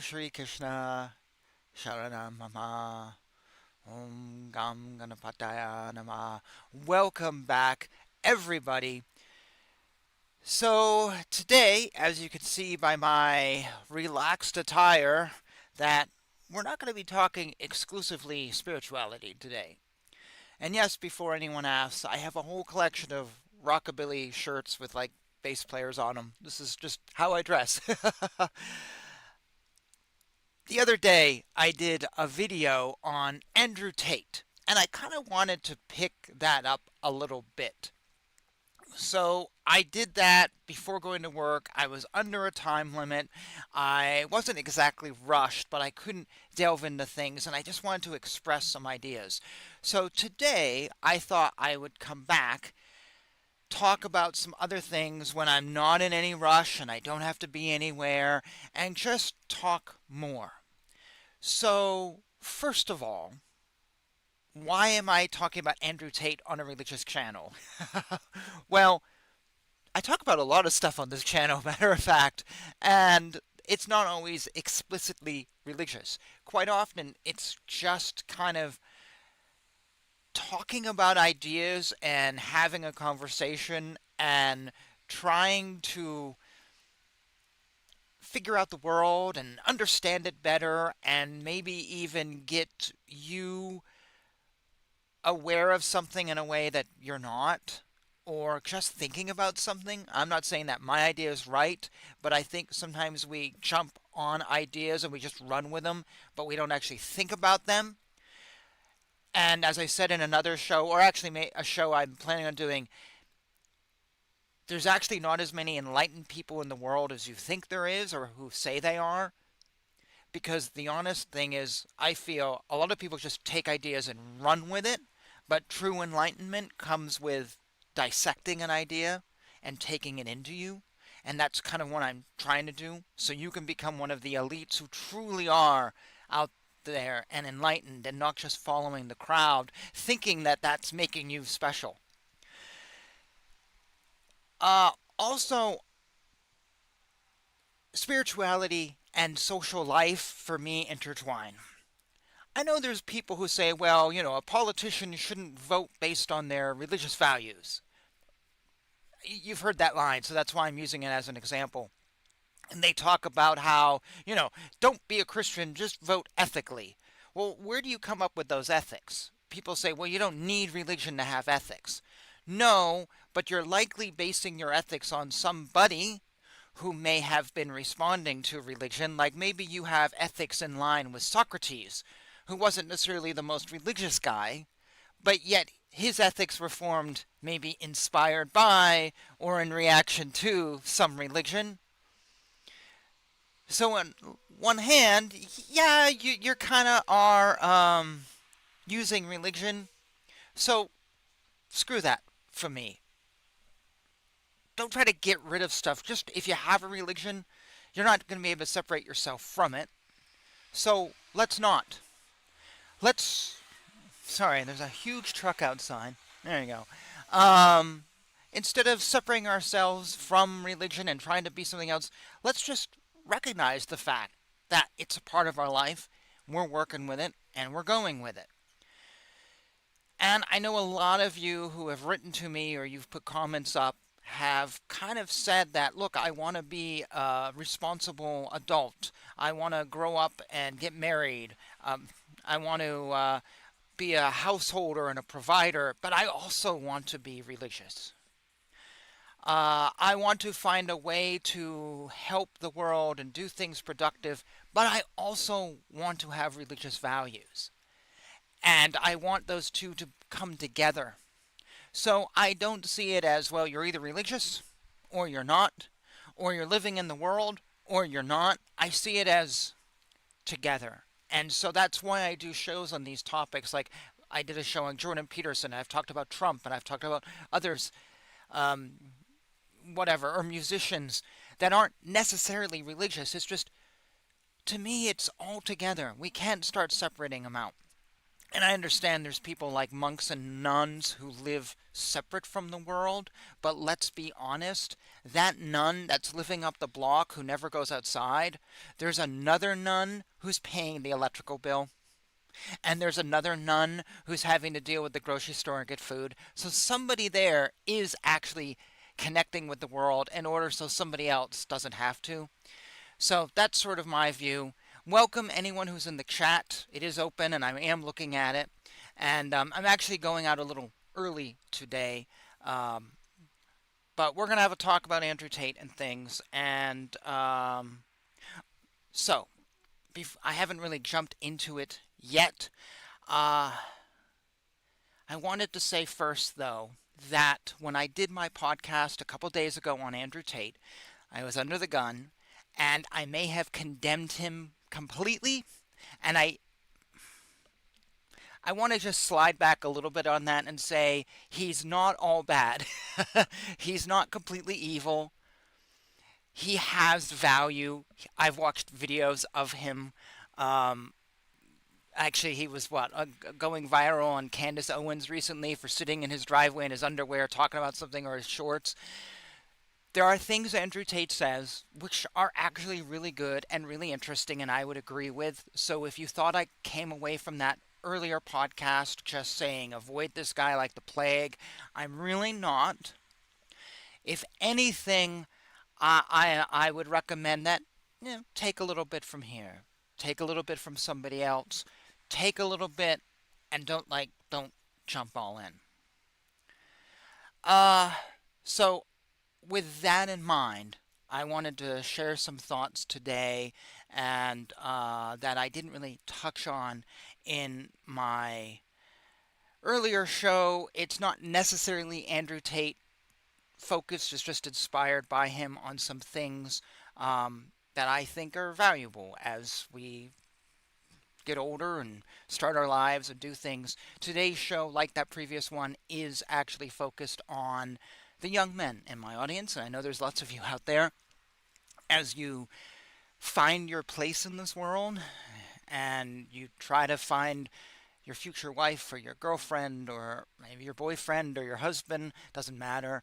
Shri Krishna Sharanam Mama Om Gam Ganapataya Nama. Welcome back, everybody. So, today, as you can see by my relaxed attire, that we're not going to be talking exclusively spirituality today. And yes, before anyone asks, I have a whole collection of rockabilly shirts with like bass players on them. This is just how I dress. The other day, I did a video on Andrew Tate, and I kind of wanted to pick that up a little bit. So I did that before going to work. I was under a time limit. I wasn't exactly rushed, but I couldn't delve into things, and I just wanted to express some ideas. So today, I thought I would come back, talk about some other things when I'm not in any rush and I don't have to be anywhere, and just talk more. So, first of all, why am I talking about Andrew Tate on a religious channel? Well, I talk about a lot of stuff on this channel, matter of fact, and it's not always explicitly religious. Quite often, it's just kind of talking about ideas and having a conversation and trying to figure out the world and understand it better and maybe even get you aware of something in a way that you're not, or just thinking about something. I'm not saying that my idea is right, but I think sometimes we jump on ideas and we just run with them, but we don't actually think about them. And as I said in another show, or actually a show I'm planning on doing, there's actually not as many enlightened people in the world as you think there is or who say they are. Because the honest thing is, I feel a lot of people just take ideas and run with it, but true enlightenment comes with dissecting an idea and taking it into you. And that's kind of what I'm trying to do, so you can become one of the elites who truly are out there and enlightened and not just following the crowd, thinking that that's making you special. Also, spirituality and social life for me intertwine. I know there's people who say, well, a politician shouldn't vote based on their religious values. You've heard that line, so that's why I'm using it as an example. And they talk about how, don't be a Christian, just vote ethically. Well, where do you come up with those ethics? People say, well, you don't need religion to have ethics. No, but you're likely basing your ethics on somebody who may have been responding to religion, like maybe you have ethics in line with Socrates, who wasn't necessarily the most religious guy, but yet his ethics were formed maybe inspired by or in reaction to some religion. So on one hand, yeah, you're kind of are using religion. So screw that for me. Don't try to get rid of stuff. Just if you have a religion, you're not going to be able to separate yourself from it. So let's not. Sorry, there's a huge truck outside. There you go. Instead of separating ourselves from religion and trying to be something else, let's just recognize the fact that it's a part of our life. We're working with it and we're going with it. And I know a lot of you who have written to me or you've put comments up have kind of said that, look, I want to be a responsible adult. I want to grow up and get married. I want to be a householder and a provider, but I also want to be religious. I want to find a way to help the world and do things productive, but I also want to have religious values. And I want those two to come together. So I don't see it as, well, you're either religious or you're not, or you're living in the world or you're not. I see it as together. And so that's why I do shows on these topics. Like I did a show on Jordan Peterson. I've talked about Trump and I've talked about others, or musicians that aren't necessarily religious. It's just, to me, it's all together. We can't start separating them out. And I understand there's people like monks and nuns who live separate from the world, but let's be honest, that nun that's living up the block who never goes outside, there's another nun who's paying the electrical bill, and there's another nun who's having to deal with the grocery store and get food. So somebody there is actually connecting with the world in order so somebody else doesn't have to. So that's sort of my view. Welcome anyone who's in the chat. It is open and I am looking at it. And I'm actually going out a little early today. Um, but we're going to have a talk about Andrew Tate and things. And so I haven't really jumped into it yet. Uh, I wanted to say first, though, that when I did my podcast a couple days ago on Andrew Tate, I was under the gun and I may have condemned him completely. And I want to just slide back a little bit on that and say he's not all bad. He's not completely evil. He has value. I've watched videos of him. Um, Actually, he was going viral on Candace Owens recently for sitting in his driveway in his underwear talking about something or his shorts. There are things Andrew Tate says which are actually really good and really interesting, and I would agree with. So if you thought I came away from that earlier podcast just saying avoid this guy like the plague, I'm really not. If anything, I would recommend that take a little bit from here, take a little bit from somebody else, take a little bit, and don't jump all in. Uh, so with that in mind, I wanted to share some thoughts today, and that I didn't really touch on in my earlier show. It's not necessarily Andrew Tate focused, it's just inspired by him on some things that I think are valuable as we get older and start our lives and do things. Today's show, like that previous one, is actually focused on the young men in my audience, and I know there's lots of you out there. As you find your place in this world and you try to find your future wife or your girlfriend or maybe your boyfriend or your husband, doesn't matter,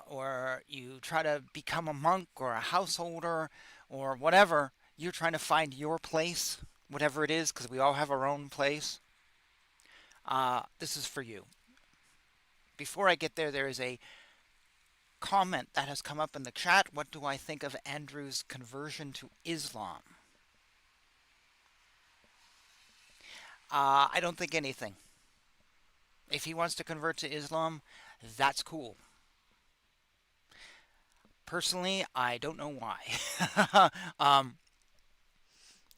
or you try to become a monk or a householder or whatever, you're trying to find your place, whatever it is, because we all have our own place. This is for you. Before I get there, there is a comment that has come up in the chat. What do I think of Andrew's conversion to Islam? I don't think anything. If he wants to convert to Islam, that's cool. Personally, I don't know why.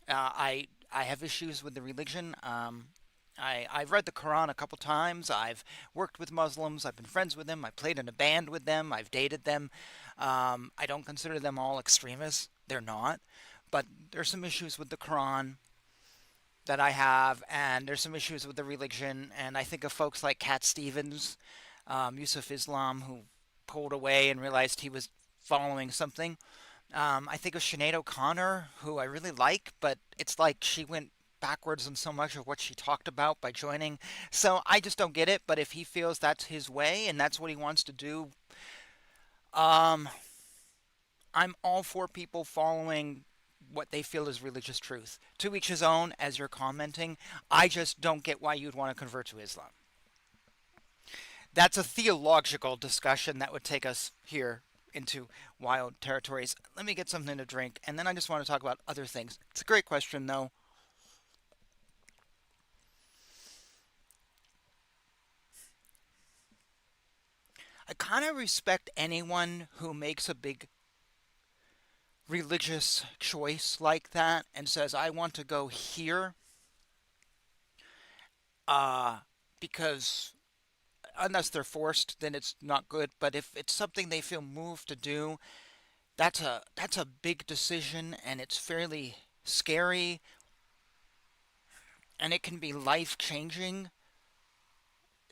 I have issues with the religion. I've read the Quran a couple times. I've worked with Muslims. I've been friends with them. I played in a band with them. I've dated them. I don't consider them all extremists. They're not. But there's some issues with the Quran that I have, and there's some issues with the religion. And I think of folks like Cat Stevens, Yusuf Islam, who pulled away and realized he was following something. I think of Sinead O'Connor, who I really like, but it's like she went backwards on so much of what she talked about by joining. So I just don't get it, but if he feels that's his way and that's what he wants to do, um, I'm all for people following what they feel is religious truth. To each his own, as you're commenting. I just don't get why you'd want to convert to Islam. That's a theological discussion that would take us here into wild territories. Let me get something to drink, and then I just want to talk about other things. It's a great question, though. I kind of respect anyone who makes a big religious choice like that and says, I want to go here, uh, because unless they're forced, then it's not good. But if it's something they feel moved to do, that's a big decision, and it's fairly scary, and it can be life changing.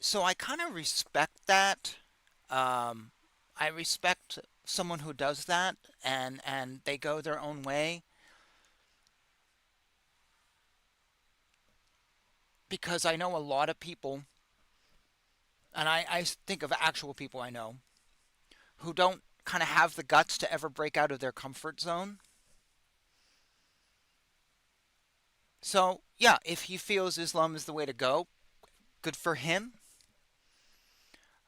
So I kind of respect that. Um, I respect someone who does that, and they go their own way. because I know a lot of people, and I think of actual people I know, who don't kind of have the guts to ever break out of their comfort zone. So, yeah, if he feels Islam is the way to go, good for him.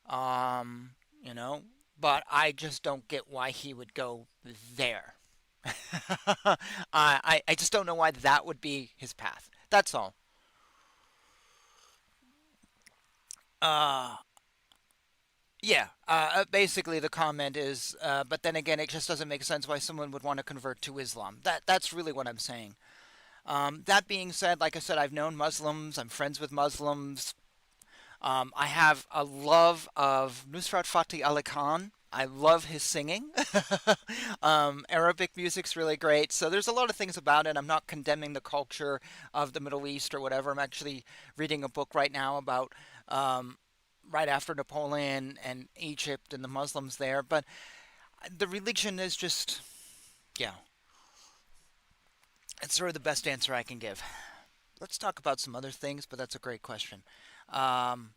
Um, you know, but I just don't get why he would go there. I just don't know why that would be his path. That's all. Uh, yeah. Basically, the comment is, but then again, it just doesn't make sense why someone would want to convert to Islam. That's really what I'm saying. That being said, like I said, I've known Muslims. I'm friends with Muslims. I have a love of Nusrat Fateh Ali Khan. I love his singing. Arabic music's really great. So there's a lot of things about it. I'm not condemning the culture of the Middle East or whatever. I'm actually reading a book right now about right after Napoleon and Egypt and the Muslims there. But the religion is just, yeah, it's sort of the best answer I can give. Let's talk about some other things, but that's a great question. Um,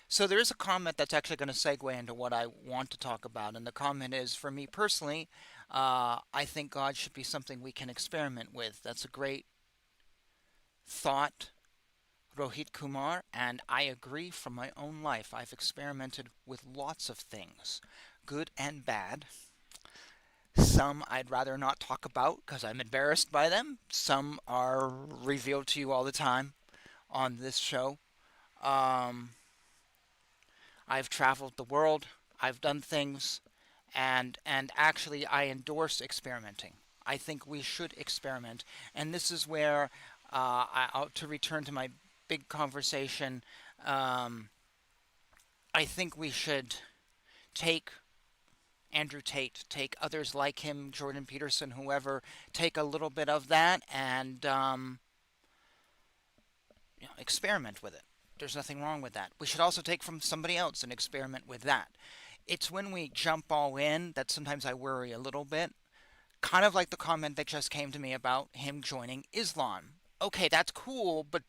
So there is a comment that's actually going to segue into what I want to talk about, and the comment is, for me personally, I think God should be something we can experiment with. That's a great thought, Rohit Kumar, and I agree from my own life. I've experimented with lots of things, good and bad. Some I'd rather not talk about because I'm embarrassed by them. Some are revealed to you all the time on this show. Um, I've traveled the world. I've done things, and actually I endorse experimenting. I think we should experiment, and this is where to return to my big conversation. Um, I think we should take Andrew Tate, take others like him, Jordan Peterson, whoever, take a little bit of that and experiment with it. There's nothing wrong with that. We should also take from somebody else and experiment with that. It's when we jump all in that sometimes I worry a little bit. Kind of like the comment that just came to me about him joining Islam. Okay, that's cool, but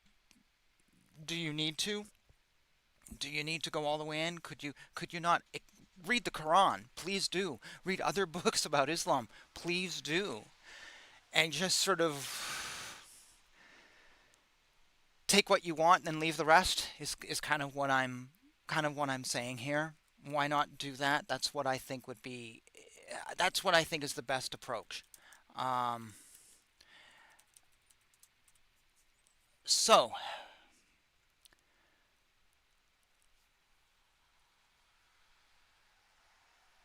do you need to? Do you need to go all the way in? Could you not read the Quran? Please do. Read other books about Islam. Please do. And just sort of take what you want and then leave the rest is kind of what I'm saying here. Why not do that? That's what I think is the best approach. Um, so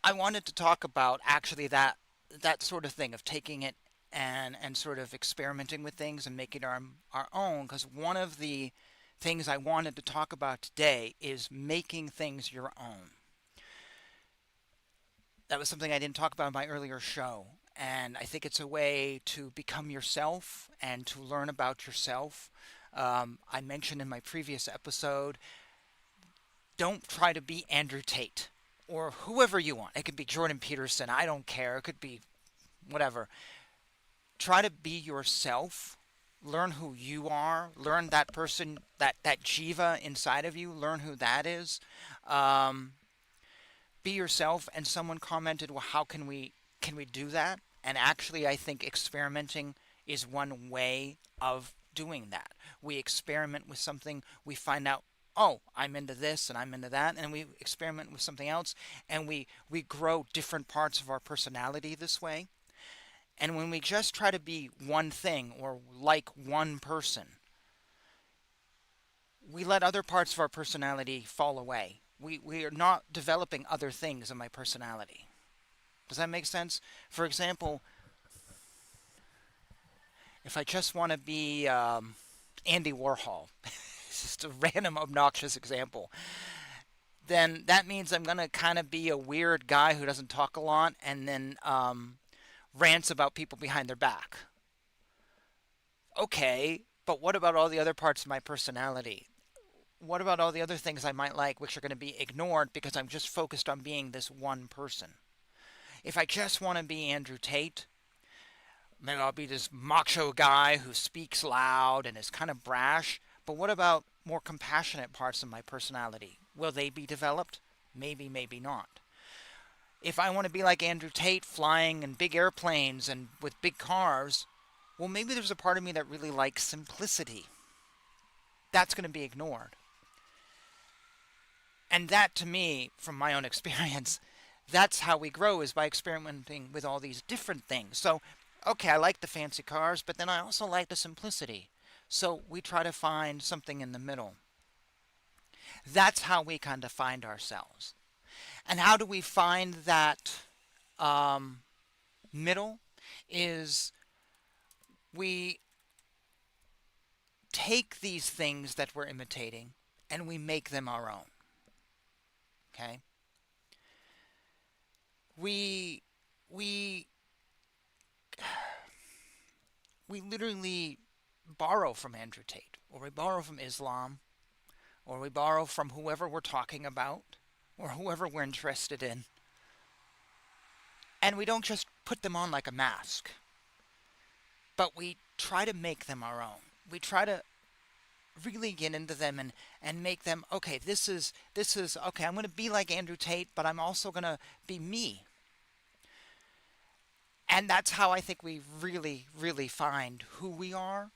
I wanted to talk about actually that sort of thing of taking it and sort of experimenting with things and making our own, because one of the things I wanted to talk about today is making things your own. That was something I didn't talk about in my earlier show. And I think it's a way to become yourself and to learn about yourself. I mentioned in my previous episode, don't try to be Andrew Tate or whoever you want. It could be Jordan Peterson. I don't care. It could be whatever. Try to be yourself. Learn who you are. Learn that person, that jiva inside of you. Learn who that is. Um, be yourself. And someone commented, well, how can we do that? And actually, I think experimenting is one way of doing that. We experiment with something, we find out, oh, I'm into this and I'm into that, and we experiment with something else, and we grow different parts of our personality this way. And when we just try to be one thing or like one person, we let other parts of our personality fall away. We are not developing other things in my personality. Does that make sense? For example, if I just want to be Andy Warhol, it's just a random obnoxious example, then that means I'm going to kind of be a weird guy who doesn't talk a lot and then rants about people behind their back. Okay, but what about all the other parts of my personality? What about all the other things I might like, which are going to be ignored because I'm just focused on being this one person? If I just want to be Andrew Tate, Maybe I'll be this macho guy who speaks loud and is kind of brash. But what about more compassionate parts of my personality? Will they be developed? Maybe, maybe not. If I want to be like Andrew Tate, flying in big airplanes and with big cars, well, maybe there's a part of me that really likes simplicity. That's going to be ignored. And that, to me, from my own experience, that's how we grow, is by experimenting with all these different things. So, okay, I like the fancy cars, but then I also like the simplicity. So we try to find something in the middle. That's how we kind of find ourselves. And how do we find that um, middle? Is we take these things that we're imitating and we make them our own. Okay? We we we literally borrow from Andrew Tate, or we borrow from Islam, or we borrow from whoever we're talking about, or whoever we're interested in, and we don't just put them on like a mask, but we try to make them our own. We try to really get into them and make them, okay, this is okay, I'm going to be like Andrew Tate, but I'm also going to be me. And that's how I think we really, really find who we are,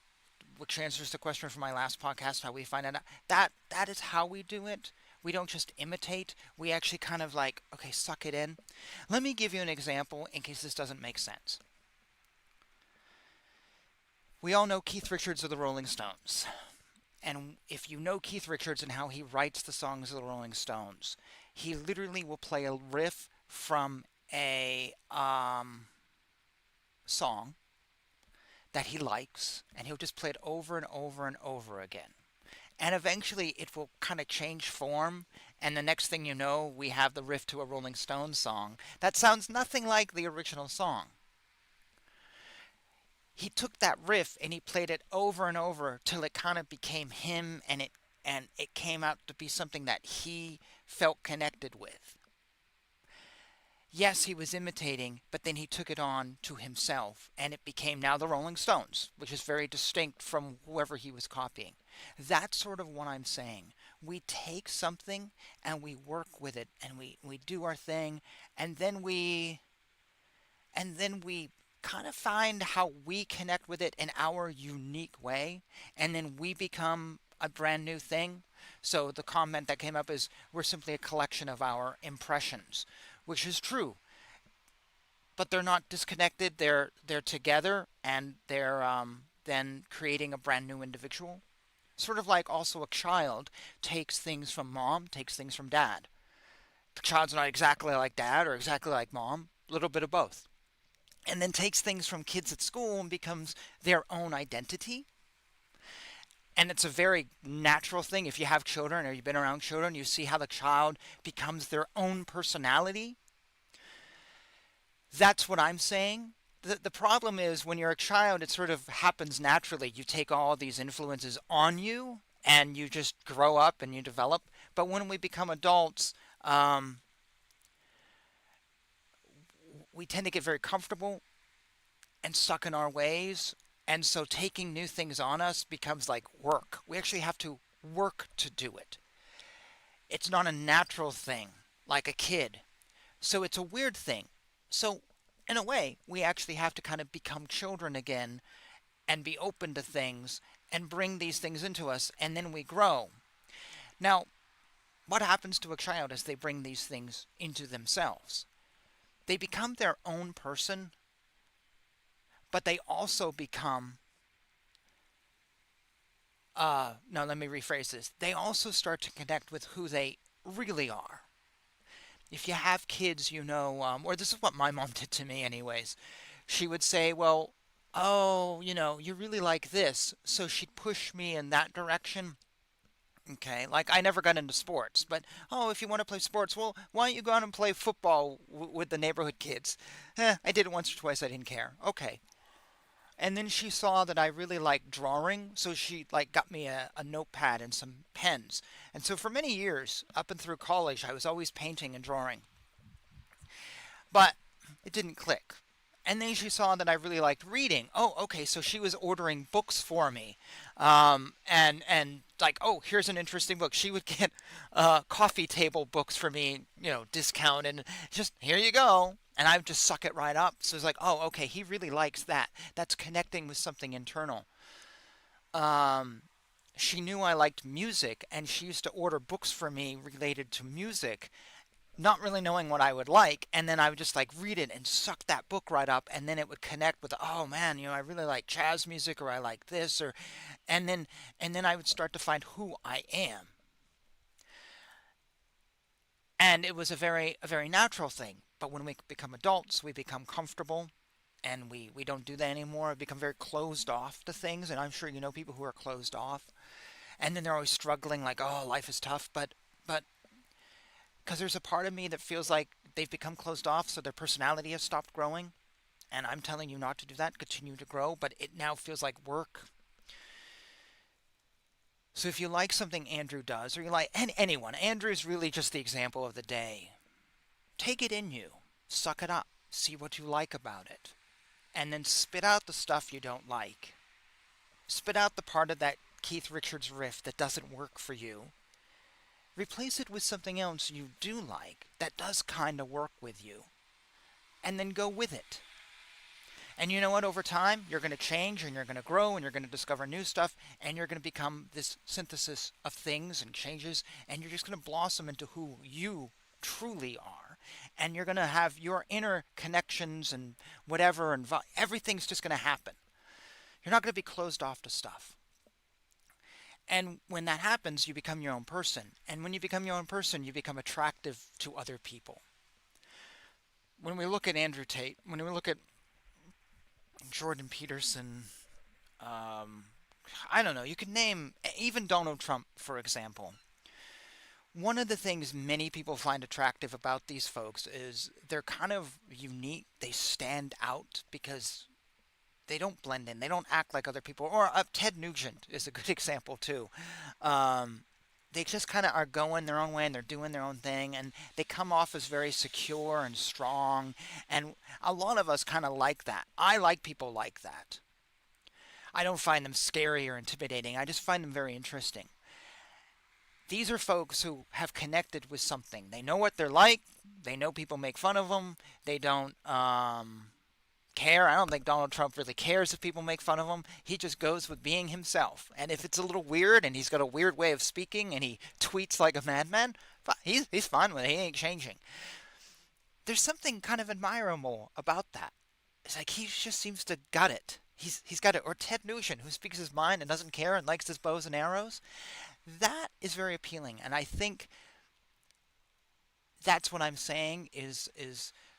which answers the question from my last podcast, how we find out. That is how we do it. We don't just imitate. We actually kind of like, okay, suck it in. Let me give you an example in case this doesn't make sense. We all know Keith Richards of the Rolling Stones. And if you know Keith Richards and how he writes the songs of the Rolling Stones, he literally will play a riff from a song that he likes, and he'll just play it over and over and over again. And eventually it will kind of change form, and the next thing you know, we have the riff to a Rolling Stones song that sounds nothing like the original song. He took that riff and he played it over and over till it kind of became him, and it came out to be something that he felt connected with. Yes, he was imitating, but then he took it on to himself, and it became now the Rolling Stones, which is very distinct from whoever he was copying. That's sort of what I'm saying. We take something and we work with it, and we do our thing, and then we kind of find how we connect with it in our unique way, and then we become a brand new thing. So the comment that came up is, we're simply a collection of our impressions, which is true, but they're not disconnected. They're together, and they're then creating a brand new individual. Sort of like also a child takes things from mom, takes things from dad. The child's not exactly like dad or exactly like mom, a little bit of both. And then takes things from kids at school and becomes their own identity. And it's a very natural thing. If you have children or you've been around children, you see how the child becomes their own personality. That's what I'm saying. The problem is, when you're a child, it sort of happens naturally. You take all these influences on you and you just grow up and you develop. But when we become adults, we tend to get very comfortable and stuck in our ways. And so taking new things on us becomes like work. We actually have to work to do it. It's not a natural thing like a kid. So it's a weird thing. So in a way, we actually have to kind of become children again and be open to things and bring these things into us, and then we grow. Now, what happens to a child as they bring these things into themselves? They become their own person, but they also become, no, let me rephrase this. They also start to connect with who they really are. If you have kids, you know, or this is what my mom did to me anyways. She would say, well, oh, you really like this. So she'd push me in that direction. Okay, like I never got into sports, but oh, if you want to play sports, well, why don't you go out and play football with the neighborhood kids? I did it once or twice, I didn't care. Okay. And then she saw that I really liked drawing, so she like got me a notepad and some pens. And so for many years, up and through college, I was always painting and drawing. But it didn't click. And then she saw that I really liked reading. Oh, okay, so she was ordering books for me, and like, oh, here's an interesting book. She would get coffee table books for me, discount, and just here you go. And I would just suck it right up. So it's like, oh, okay, he really likes that. That's connecting with something internal. Um, she knew I liked music, and she used to order books for me related to music, not really knowing what I would like, and then I would just like read it and suck that book right up, and then it would connect with, oh man, I really like jazz music, or I like this, or and then I would start to find who I am. And it was a very natural thing. But when we become adults, we become comfortable, and we don't do that anymore. We become very closed off to things, and I'm sure you know people who are closed off, and then they're always struggling, like, oh, life is tough, but because there's a part of me that feels like they've become closed off, so their personality has stopped growing. And I'm telling you not to do that, continue to grow, but it now feels like work. So if you like something Andrew does, or you like anyone, Andrew's really just the example of the day. Take it in you, suck it up, see what you like about it, and then spit out the stuff you don't like. Spit out the part of that Keith Richards riff that doesn't work for you. Replace it with something else you do like that does kind of work with you, and then go with it. And you know what? Over time, you're going to change, and you're going to grow, and you're going to discover new stuff, and you're going to become this synthesis of things and changes, and you're just going to blossom into who you truly are. And you're going to have your inner connections and whatever, and everything's just going to happen. You're not going to be closed off to stuff. And when that happens, you become your own person. And when you become your own person, you become attractive to other people. When we look at Andrew Tate, when we look at Jordan Peterson, um, I don't know, you could name even Donald Trump, for example. One of the things many people find attractive about these folks is they're kind of unique. They stand out because they don't blend in. They don't act like other people. Or Ted Nugent is a good example too. Um, they just kind of are going their own way, and they're doing their own thing, and they come off as very secure and strong. And a lot of us kind of like that. I like people like that. I don't find them scary or intimidating. I just find them very interesting. These are folks who have connected with something. They know what they're like. They know people make fun of them. They don't care. I don't think Donald Trump really cares if people make fun of him. He just goes with being himself. And if it's a little weird, and he's got a weird way of speaking, and he tweets like a madman, he's fine with it. He ain't changing. There's something kind of admirable about that. It's like he just seems to gut it. He's got it. Or Ted Nugent, who speaks his mind and doesn't care and likes his bows and arrows. That is very appealing. And I think that's what I'm saying is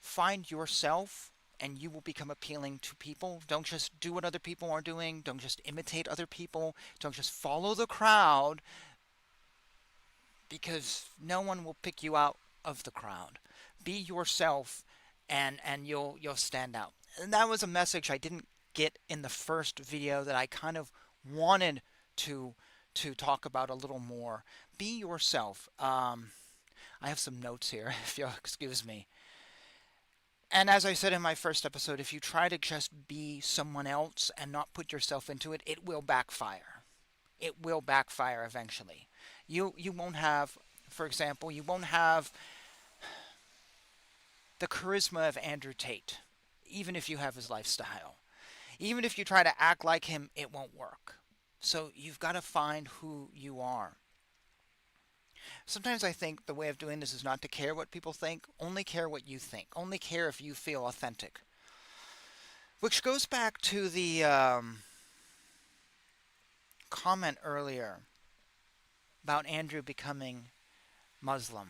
find yourself, and you will become appealing to people. Don't just do what other people are doing. Don't just imitate other people. Don't just follow the crowd, because no one will pick you out of the crowd. Be yourself, and you'll stand out. And that was a message I didn't get in the first video that I kind of wanted to talk about a little more. Be yourself. I have some notes here, if you'll excuse me. And as I said in my first episode, if you try to just be someone else and not put yourself into it, it will backfire. It will backfire eventually. You won't have, for example, you won't have the charisma of Andrew Tate, even if you have his lifestyle. Even if you try to act like him, it won't work. So you've got to find who you are. Sometimes I think the way of doing this is not to care what people think, only care what you think. Only care if you feel authentic. Which goes back to the comment earlier about Andrew becoming Muslim.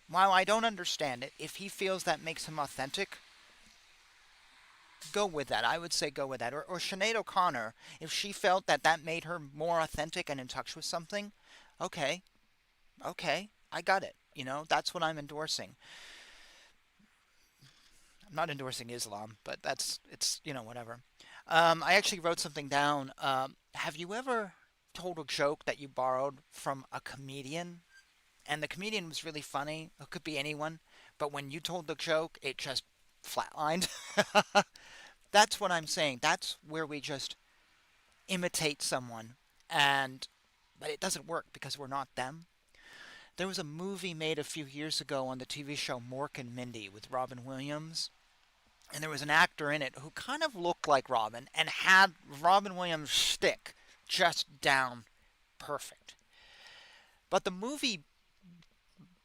While I don't understand it, if he feels that makes him authentic, go with that. I would say go with that. Or Sinead O'Connor, if she felt that that made her more authentic and in touch with something, okay, I got it. That's what I'm endorsing. I'm not endorsing Islam, but it's whatever. I actually wrote something down. Have you ever told a joke that you borrowed from a comedian, and the comedian was really funny? It could be anyone, but when you told the joke, it just flatlined. That's what I'm saying. That's where we just imitate someone, and but it doesn't work because we're not them. There was a movie made a few years ago on the TV show Mork and Mindy with Robin Williams, and there was an actor in it who kind of looked like Robin and had Robin Williams' shtick just down perfect. But the movie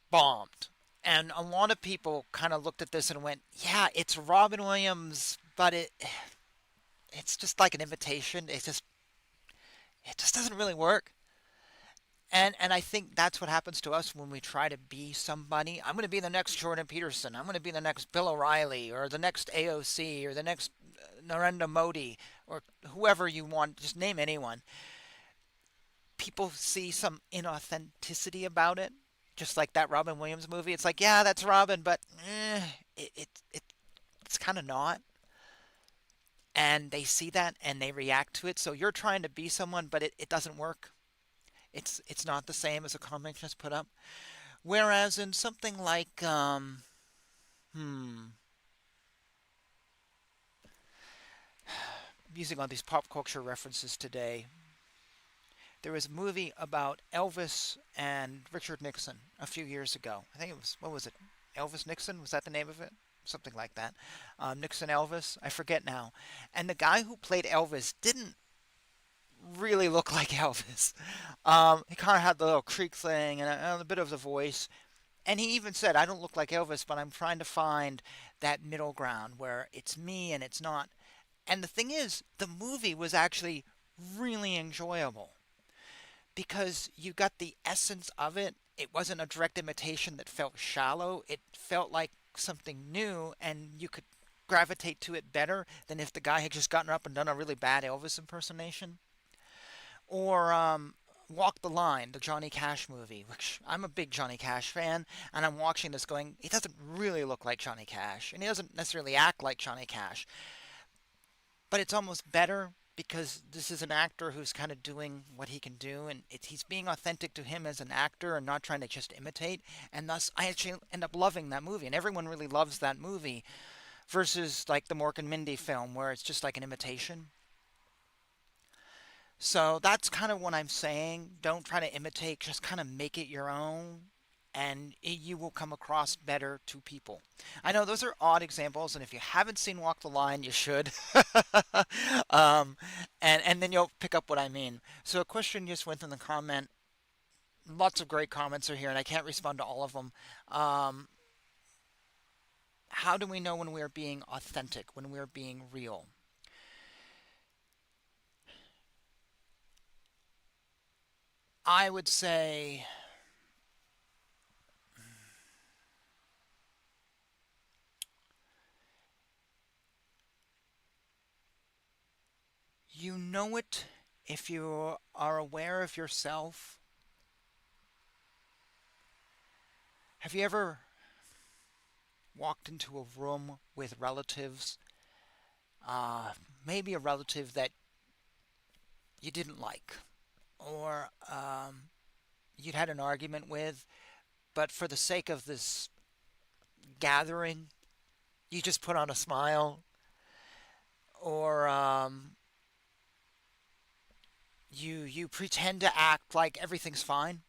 bombed. And a lot of people kind of looked at this and went, "Yeah, it's Robin Williams, but it's just like an imitation. It just doesn't really work." And I think that's what happens to us when we try to be somebody. I'm going to be the next Jordan Peterson. I'm going to be the next Bill O'Reilly or the next AOC or the next Narendra Modi or whoever you want. Just name anyone. People see some inauthenticity about it, just like that Robin Williams movie. It's like, yeah, that's Robin, but it's kind of not. And they see that and they react to it. So you're trying to be someone, but it doesn't work. It's not the same as a comic just put up. Whereas in something like hmm, using all these pop culture references today, there was a movie about Elvis and Richard Nixon a few years ago. I think it was, what was it? Elvis Nixon? Was that the name of it? Something like that. Nixon Elvis? I forget now. And the guy who played Elvis didn't really look like Elvis. He kind of had the little creak thing and a bit of the voice. And he even said, I don't look like Elvis, but I'm trying to find that middle ground where it's me and it's not. And the thing is, the movie was actually really enjoyable because you got the essence of it. It wasn't a direct imitation that felt shallow. It felt like something new, and you could gravitate to it better than if the guy had just gotten up and done a really bad Elvis impersonation. Or Walk the Line, the Johnny Cash movie, which I'm a big Johnny Cash fan, and I'm watching this going, he doesn't really look like Johnny Cash, and he doesn't necessarily act like Johnny Cash. But it's almost better because this is an actor who's kind of doing what he can do, and he's being authentic to him as an actor and not trying to just imitate. And thus, I actually end up loving that movie, and everyone really loves that movie versus like the Mork and Mindy film where it's just like an imitation. So that's kind of what I'm saying. Don't try to imitate, just kind of make it your own, and you will come across better to people. I know those are odd examples, and if you haven't seen Walk the Line, you should. um, and then you'll pick up what I mean. So a question just went in the comment. Lots of great comments are here, and I can't respond to all of them. Um, how do we know when we are being authentic, when we are being real? I would say you know it if you are aware of yourself. Have you ever walked into a room with relatives, uh, maybe a relative that you didn't like, or you'd had an argument with, but for the sake of this gathering, you just put on a smile, or you pretend to act like everything's fine.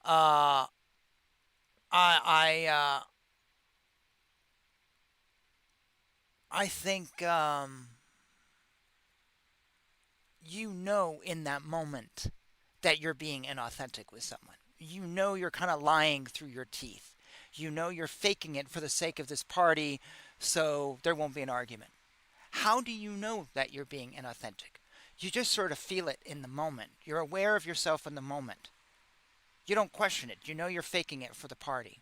Uh, I think you know in that moment that you're being inauthentic with someone. You know you're kind of lying through your teeth. You know you're faking it for the sake of this party so there won't be an argument. How do you know that you're being inauthentic? You just sort of feel it in the moment. You're aware of yourself in the moment. You don't question it. You know you're faking it for the party.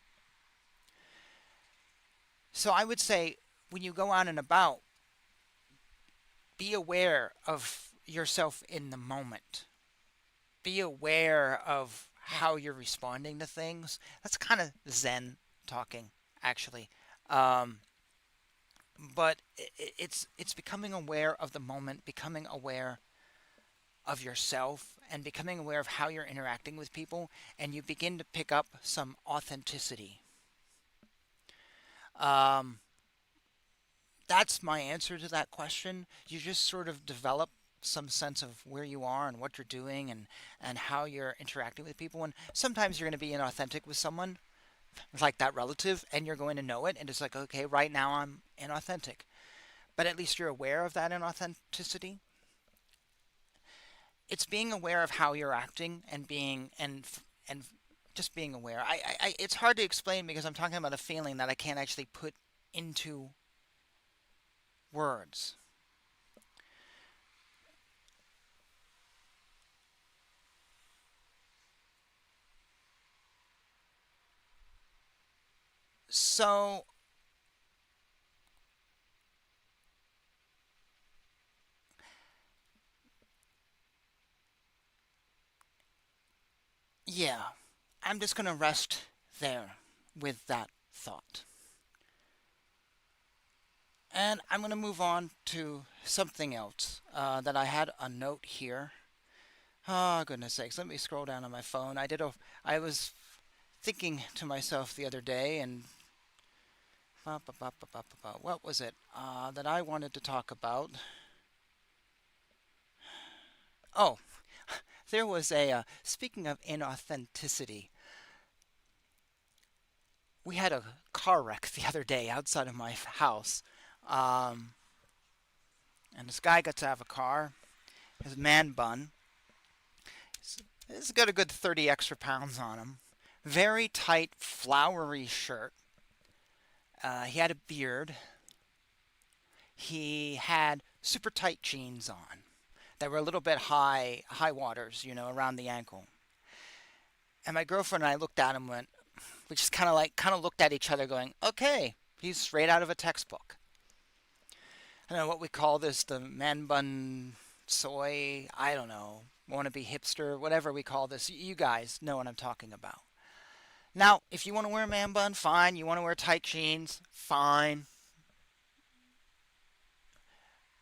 So I would say when you go out and about, be aware of yourself in the moment. Be aware of how you're responding to things. That's kind of Zen talking, actually. Um, but it's becoming aware of the moment, becoming aware of yourself, and becoming aware of how you're interacting with people, and you begin to pick up some authenticity. Um, that's my answer to that question. You just sort of develop some sense of where you are and what you're doing and how you're interacting with people. And sometimes you're going to be inauthentic with someone, like that relative, and you're going to know it. And it's like, okay, right now I'm inauthentic. But at least you're aware of that inauthenticity. It's being aware of how you're acting and and just being aware. It's hard to explain because I'm talking about a feeling that I can't actually put into words. So, yeah, I'm just going to rest there with that thought. And I'm going to move on to something else that I had a note here. Oh, goodness sakes. Let me scroll down on my phone. I was thinking to myself the other day, and what was it that I wanted to talk about? Oh, there was speaking of inauthenticity, we had a car wreck the other day outside of my house. Um, and this guy got to have a car, his man bun. He's got a good 30 extra pounds on him. Very tight, flowery shirt. He had a beard. He had super tight jeans on that were a little bit high waters, around the ankle. And my girlfriend and I looked at him, and went, we just kind of looked at each other, going, "Okay, he's straight out of a textbook." I don't know what we call this, the man bun soy. I don't know, wannabe hipster, whatever we call this. You guys know what I'm talking about. Now, if you want to wear a man bun, fine. You want to wear tight jeans, fine.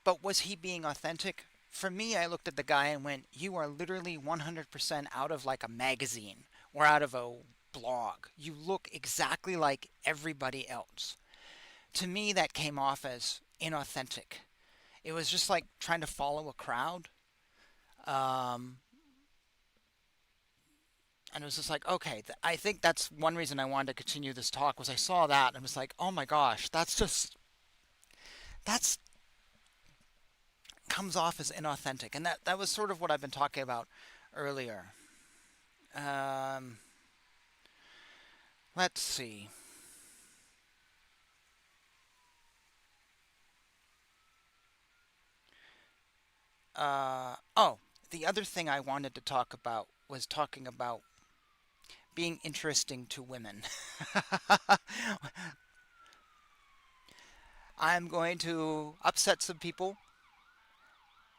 But was he being authentic? For me, I looked at the guy and went, "You are literally 100% out of like a magazine or out of a blog. You look exactly like everybody else." To me, that came off as inauthentic. It was just like trying to follow a crowd. Um, and it was just like, okay, I think that's one reason I wanted to continue this talk was I saw that and was like, oh my gosh, that's comes off as inauthentic. And that was sort of what I've been talking about earlier. Um, let's see. Oh, the other thing I wanted to talk about was talking about being interesting to women. I'm going to upset some people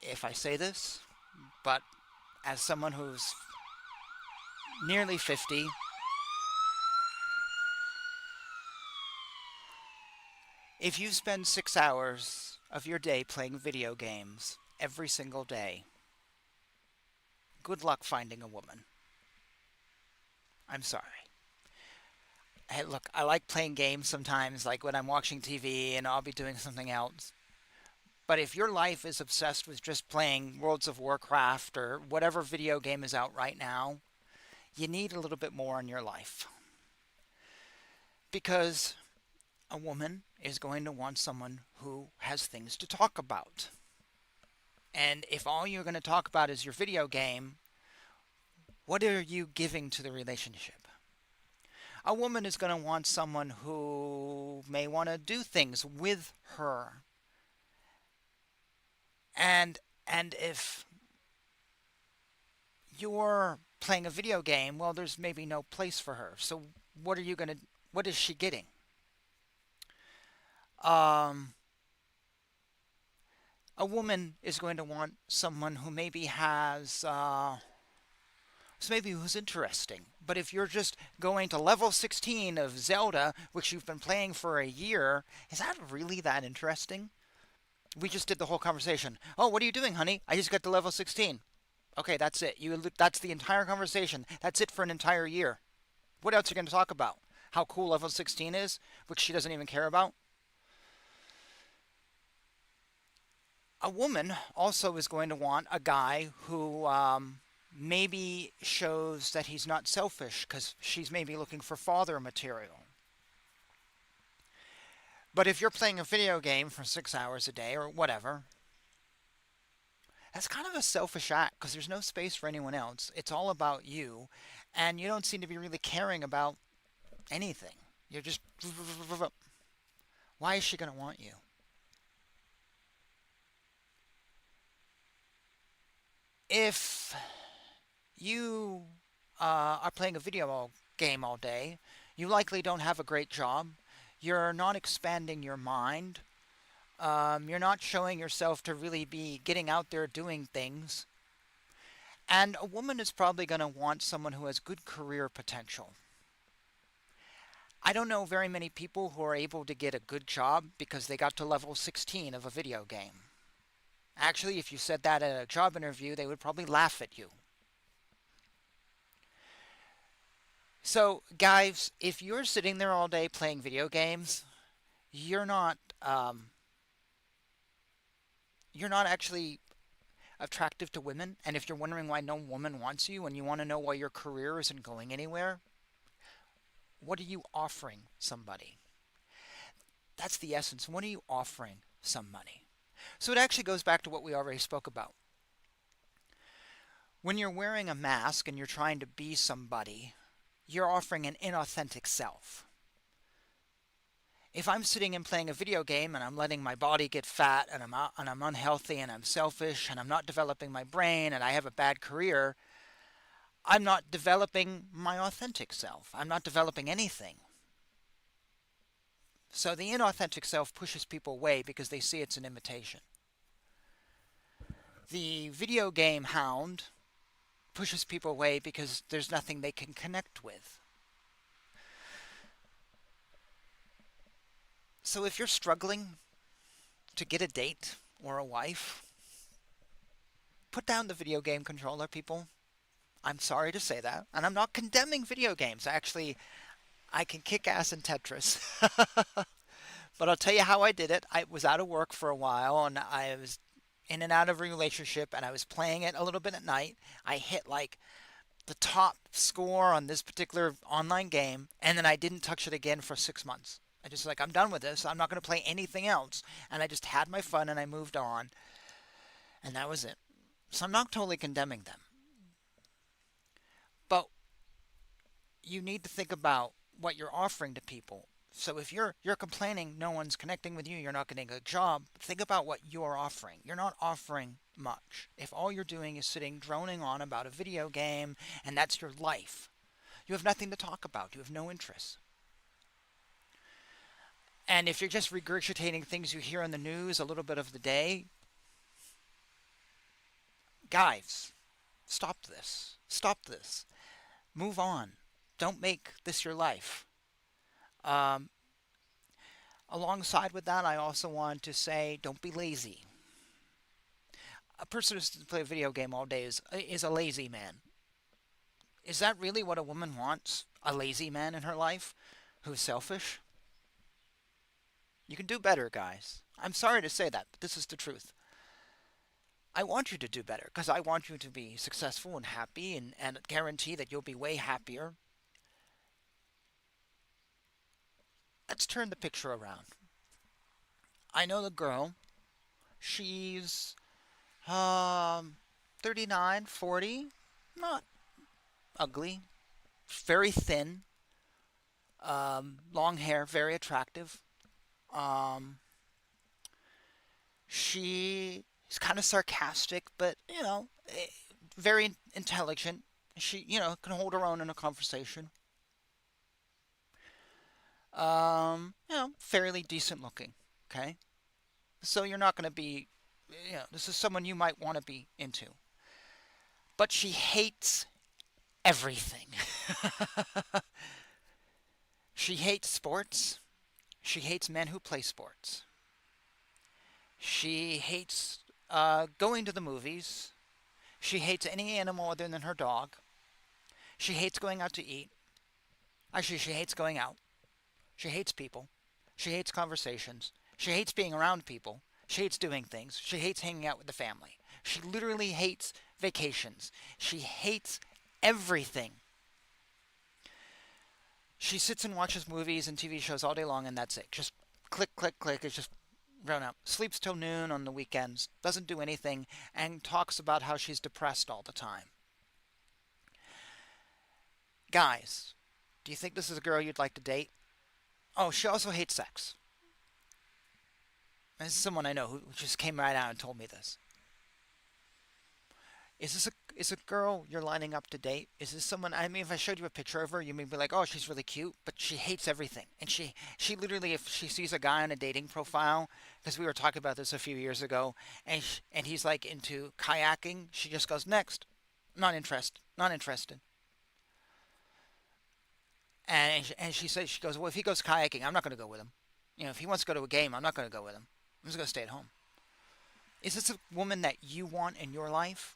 if I say this, but as someone who's nearly 50, if you spend 6 hours of your day playing video games every single day, good luck finding a woman. I'm sorry. Hey, look, I like playing games sometimes, like when I'm watching TV and I'll be doing something else. But if your life is obsessed with just playing Worlds of Warcraft or whatever video game is out right now, you need a little bit more in your life. Because a woman is going to want someone who has things to talk about. And if all you're going to talk about is your video game, what are you giving to the relationship? A woman is going to want someone who may want to do things with her. And if you're playing a video game, well, there's maybe no place for her. So what is she getting? Um, a woman is going to want someone who maybe maybe who's interesting. But if you're just going to level 16 of Zelda, which you've been playing for a year, is that really that interesting? We just did the whole conversation. Oh, what are you doing, honey? I just got to level 16. Okay, that's it. That's the entire conversation. That's it for an entire year. What else are you going to talk about? how cool level 16 is, which she doesn't even care about. A woman also is going to want a guy who maybe shows that he's not selfish because she's maybe looking for father material. But if you're playing a video game for 6 hours a day or whatever, that's kind of a selfish act because there's no space for anyone else. It's all about you, and you don't seem to be really caring about anything. You're just. Why is she going to want you? If you are playing a video game all day, you likely don't have a great job. You're not expanding your mind. You're not showing yourself to really be getting out there doing things. And a woman is probably going to want someone who has good career potential. I don't know very many people who are able to get a good job because they got to level 16 of a video game. Actually, if you said that at a job interview, they would probably laugh at you. So, guys, if you're sitting there all day playing video games, you're not actually attractive to women. And if you're wondering why no woman wants you and you want to know why your career isn't going anywhere, what are you offering somebody? That's the essence. What are you offering somebody? So it actually goes back to what we already spoke about. When you're wearing a mask and you're trying to be somebody, you're offering an inauthentic self. If I'm sitting and playing a video game and I'm letting my body get fat and I'm unhealthy and I'm selfish and I'm not developing my brain and I have a bad career, I'm not developing my authentic self. I'm not developing anything. So the inauthentic self pushes people away because they see it's an imitation. The video game hound pushes people away because there's nothing they can connect with. So if you're struggling to get a date or a wife, put down the video game controller, people. I'm sorry to say that. And I'm not condemning video games. Actually, I can kick ass in Tetris. But I'll tell you how I did it. I was out of work for a while and I was in and out of a relationship and I was playing it a little bit at night. I hit like the top score on this particular online game and then I didn't touch it again for 6 months. I just like, I'm done with this. I'm not going to play anything else. And I just had my fun and I moved on. And that was it. So I'm not totally condemning them. But you need to think about what you're offering to people. So if you're complaining no one's connecting with you, you're not getting a job, think about what you're offering. You're not offering much. If all you're doing is sitting droning on about a video game and that's your life, you have nothing to talk about. You have no interest. And if you're just regurgitating things you hear on the news a little bit of the day, guys, stop this. Stop this. Move on. Don't make this your life. Alongside with that, I also want to say, don't be lazy. A person who's to play a video game all day is a lazy man. Is that really what a woman wants? A lazy man in her life who's selfish? You can do better, guys. I'm sorry to say that, but this is the truth. I want you to do better because I want you to be successful and happy and guarantee that you'll be way happier. Let's turn the picture around. I know the girl. She's 39, 40. Not ugly. Very thin. Long hair. Very attractive. She's kind of sarcastic, but, very intelligent. She, can hold her own in a conversation. Fairly decent looking. Okay? So you're not going to be, this is someone you might want to be into. But she hates everything. She hates sports. She hates men who play sports. She hates going to the movies. She hates any animal other than her dog. She hates going out to eat. Actually, she hates going out. She hates people. She hates conversations. She hates being around people. She hates doing things. She hates hanging out with the family. She literally hates vacations. She hates everything. She sits and watches movies and TV shows all day long, and that's it. Just click, click, click. It's just grown up. Sleeps till noon on the weekends. Doesn't do anything, and talks about how she's depressed all the time. Guys, do you think this is a girl you'd like to date? Oh, she also hates sex. This is someone I know who just came right out and told me this. Is a girl you're lining up to date? Is this someone? I mean, if I showed you a picture of her, you may be like, "Oh, she's really cute," but she hates everything, and she literally, if she sees a guy on a dating profile, because we were talking about this a few years ago, and he's like into kayaking, she just goes next, not interested, not interested. And she says, she goes, well, if he goes kayaking, I'm not going to go with him. If he wants to go to a game, I'm not going to go with him. I'm just going to stay at home. Is this a woman that you want in your life?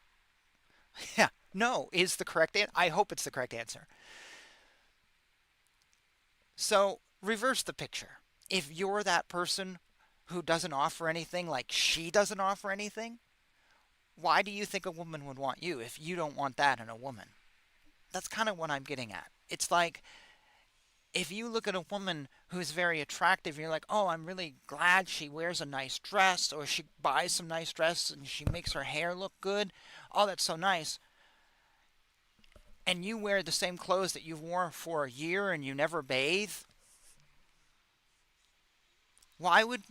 Yeah, no is the correct answer. I hope it's the correct answer. So reverse the picture. If you're that person who doesn't offer anything, like she doesn't offer anything, why do you think a woman would want you if you don't want that in a woman? That's kind of what I'm getting at. It's like, if you look at a woman who's very attractive, you're like, oh, I'm really glad she wears a nice dress, or she buys some nice dress and she makes her hair look good. Oh, that's so nice. And you wear the same clothes that you've worn for a year and you never bathe. Why would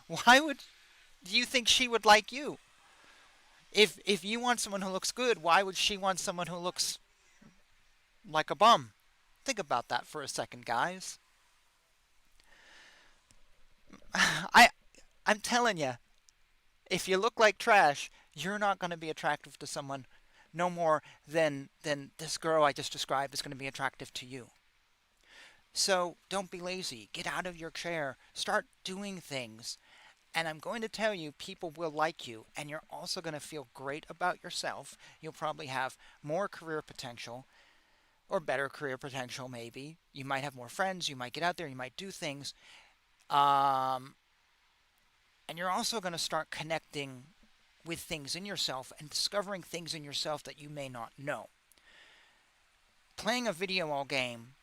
why would do you think she would like you? If you want someone who looks good, why would she want someone who looks like a bum? Think about that for a second, guys. I I'm telling you, if you look like trash, you're not going to be attractive to someone no more than this girl I just described is going to be attractive to you. So don't be lazy. Get out of your chair. Start doing things. And I'm going to tell you, people will like you, and you're also going to feel great about yourself. You'll probably have more career potential, or better career potential, maybe. You might have more friends. You might get out there. You might do things. Um, and you're also going to start connecting with things in yourself and discovering things in yourself that you may not know. Playing a video game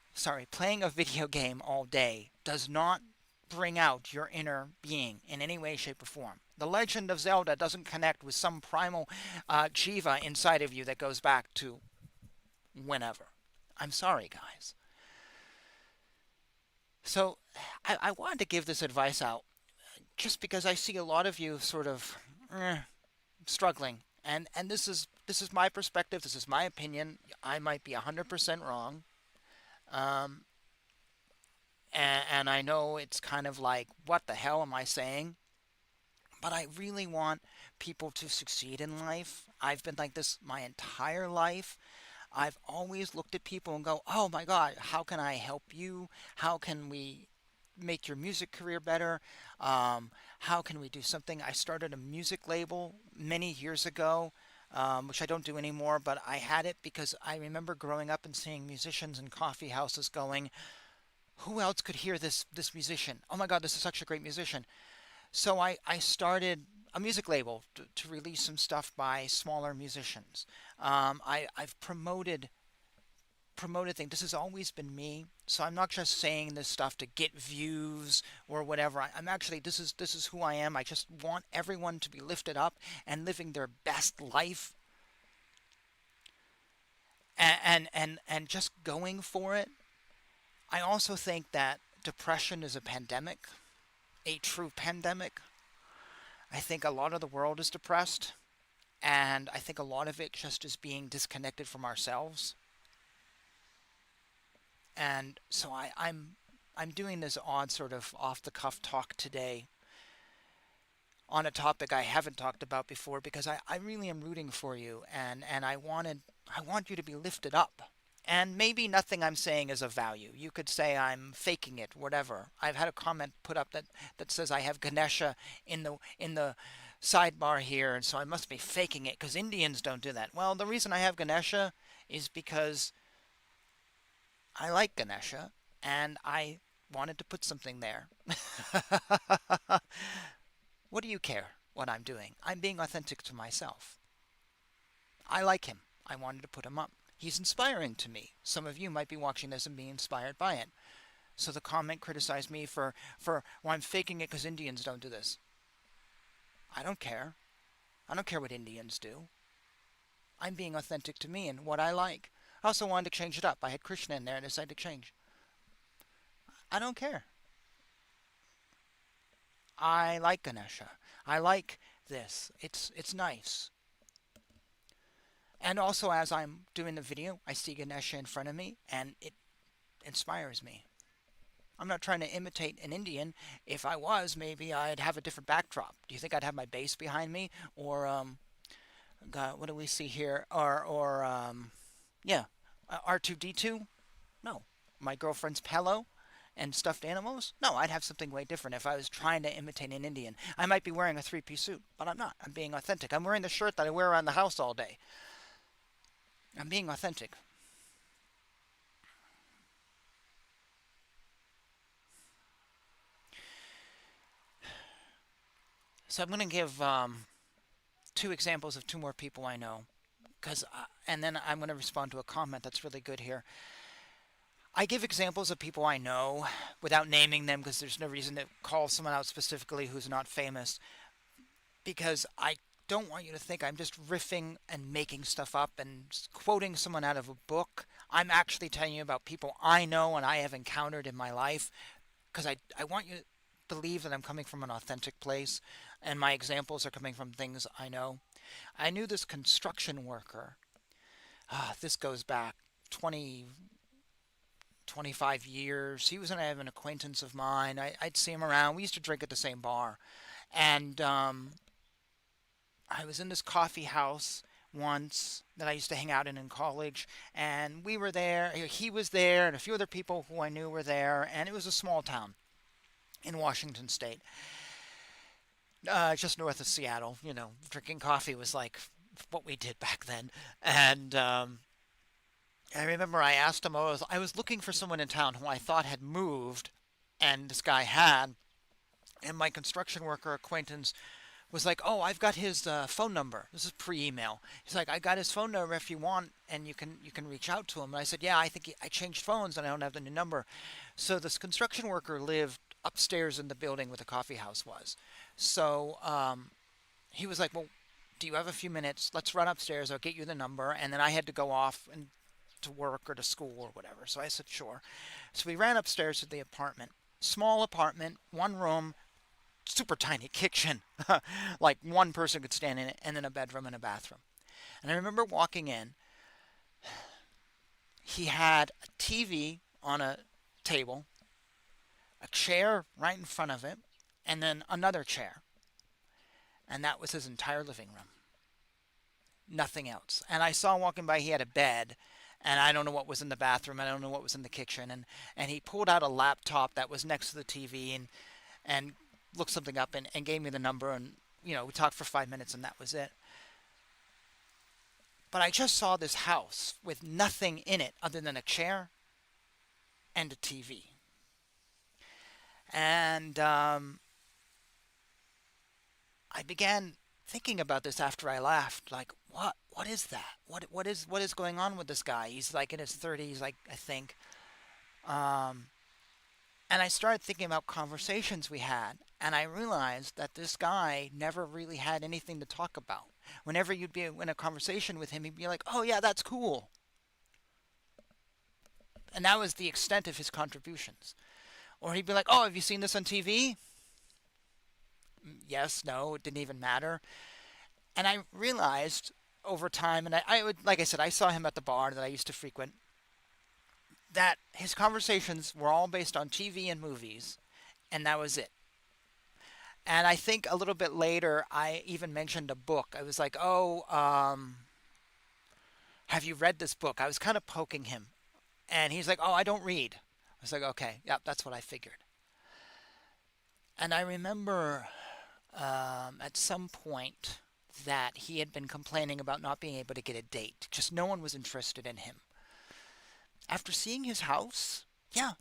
all day does not bring out your inner being in any way, shape, or form. The Legend of Zelda doesn't connect with some primal Jiva inside of you that goes back to whenever. I'm sorry, guys. So I wanted to give this advice out just because I see a lot of you sort of struggling. And this is my perspective. This is my opinion. I might be 100% wrong. Um, and I know it's kind of like, what the hell am I saying? But I really want people to succeed in life. I've been like this my entire life. I've always looked at people and go, oh my God, how can I help you? How can we make your music career better? How can we do something? I started a music label many years ago, which I don't do anymore, but I had it because I remember growing up and seeing musicians in coffee houses going, who else could hear this musician? Oh my God, this is such a great musician. So I started a music label to release some stuff by smaller musicians. I've promoted things. This has always been me. So I'm not just saying this stuff to get views or whatever. I'm actually, this is who I am. I just want everyone to be lifted up and living their best life, and just going for it. I also think that depression is a pandemic, a true pandemic. I think a lot of the world is depressed, and I think a lot of it just is being disconnected from ourselves. And so I'm doing this odd sort of off the cuff talk today on a topic I haven't talked about before because I really am rooting for you, and I want you to be lifted up. And maybe nothing I'm saying is of value. You could say I'm faking it, whatever. I've had a comment put up that says I have Ganesha in the sidebar here, and so I must be faking it because Indians don't do that. Well, the reason I have Ganesha is because I like Ganesha, and I wanted to put something there. What do you care what I'm doing? I'm being authentic to myself. I like him. I wanted to put him up. He's inspiring to me. Some of you might be watching this and being inspired by it. So the comment criticized me for well, I'm faking it because Indians don't do this. I don't care. I don't care what Indians do. I'm being authentic to me and what I like. I also wanted to change it up. I had Krishna in there and decided to change. I don't care. I like Ganesha. I like this. It's nice. And also, as I'm doing the video, I see Ganesha in front of me, and it inspires me. I'm not trying to imitate an Indian. If I was, maybe I'd have a different backdrop. Do you think I'd have my bass behind me, or God, what do we see here? Yeah, R2D2? No, my girlfriend's pillow and stuffed animals? No, I'd have something way different if I was trying to imitate an Indian. I might be wearing a three-piece suit, but I'm not. I'm being authentic. I'm wearing the shirt that I wear around the house all day. I'm being authentic. So I'm going to give two examples of two more people I know, and then I'm going to respond to a comment that's really good here. I give examples of people I know without naming them because there's no reason to call someone out specifically who's not famous, because I don't want you to think I'm just riffing and making stuff up and quoting someone out of a book. I'm actually telling you about people I know and I have encountered in my life, because I want you to believe that I'm coming from an authentic place and my examples are coming from things I know. I knew this construction worker. This goes back 20, 25 years. He was an acquaintance of mine. I'd see him around. We used to drink at the same bar. And I was in this coffee house once that I used to hang out in college, and we were there. He was there, and a few other people who I knew were there, and it was a small town in Washington State, just north of Seattle. You know, drinking coffee was like what we did back then. And I remember I asked him, I was looking for someone in town who I thought had moved, and this guy had, and my construction worker acquaintance was like, "Oh, I've got his phone number." This is pre-email. He's like, "I got his phone number if you want, and you can reach out to him." And I said, "Yeah, I think I changed phones and I don't have the new number." So this construction worker lived upstairs in the building where the coffee house was. So he was like, "Well, do you have a few minutes? Let's run upstairs. I'll get you the number." And then I had to go off and to work or to school or whatever. So I said, "Sure." So we ran upstairs to the apartment. Small apartment, one room, super tiny kitchen, like one person could stand in it, and then a bedroom and a bathroom. And I remember walking in. He had a TV on a table, a chair right in front of it, and then another chair. And that was his entire living room. Nothing else. And I saw walking by he had a bed, and I don't know what was in the bathroom. I don't know what was in the kitchen. And he pulled out a laptop that was next to the TV and looked something up and gave me the number. And, we talked for 5 minutes, and that was it. But I just saw this house with nothing in it other than a chair and a TV. And I began thinking about this after I laughed. Like, what is that? What is going on with this guy? He's like in his 30s, like, I think. And I started thinking about conversations we had, and I realized that this guy never really had anything to talk about. Whenever you'd be in a conversation with him, he'd be like, "Oh yeah, that's cool." And that was the extent of his contributions. Or he'd be like, "Oh, have you seen this on TV?" Yes, no, it didn't even matter. And I realized over time, and I would, like I said, I saw him at the bar that I used to frequent, that his conversations were all based on TV and movies, and that was it. And I think a little bit later, I even mentioned a book. I was like, "Oh, have you read this book?" I was kind of poking him. And he's like, "Oh, I don't read." I was like, "Okay, yeah, that's what I figured." And I remember at some point that he had been complaining about not being able to get a date. Just no one was interested in him. After seeing his house, yeah,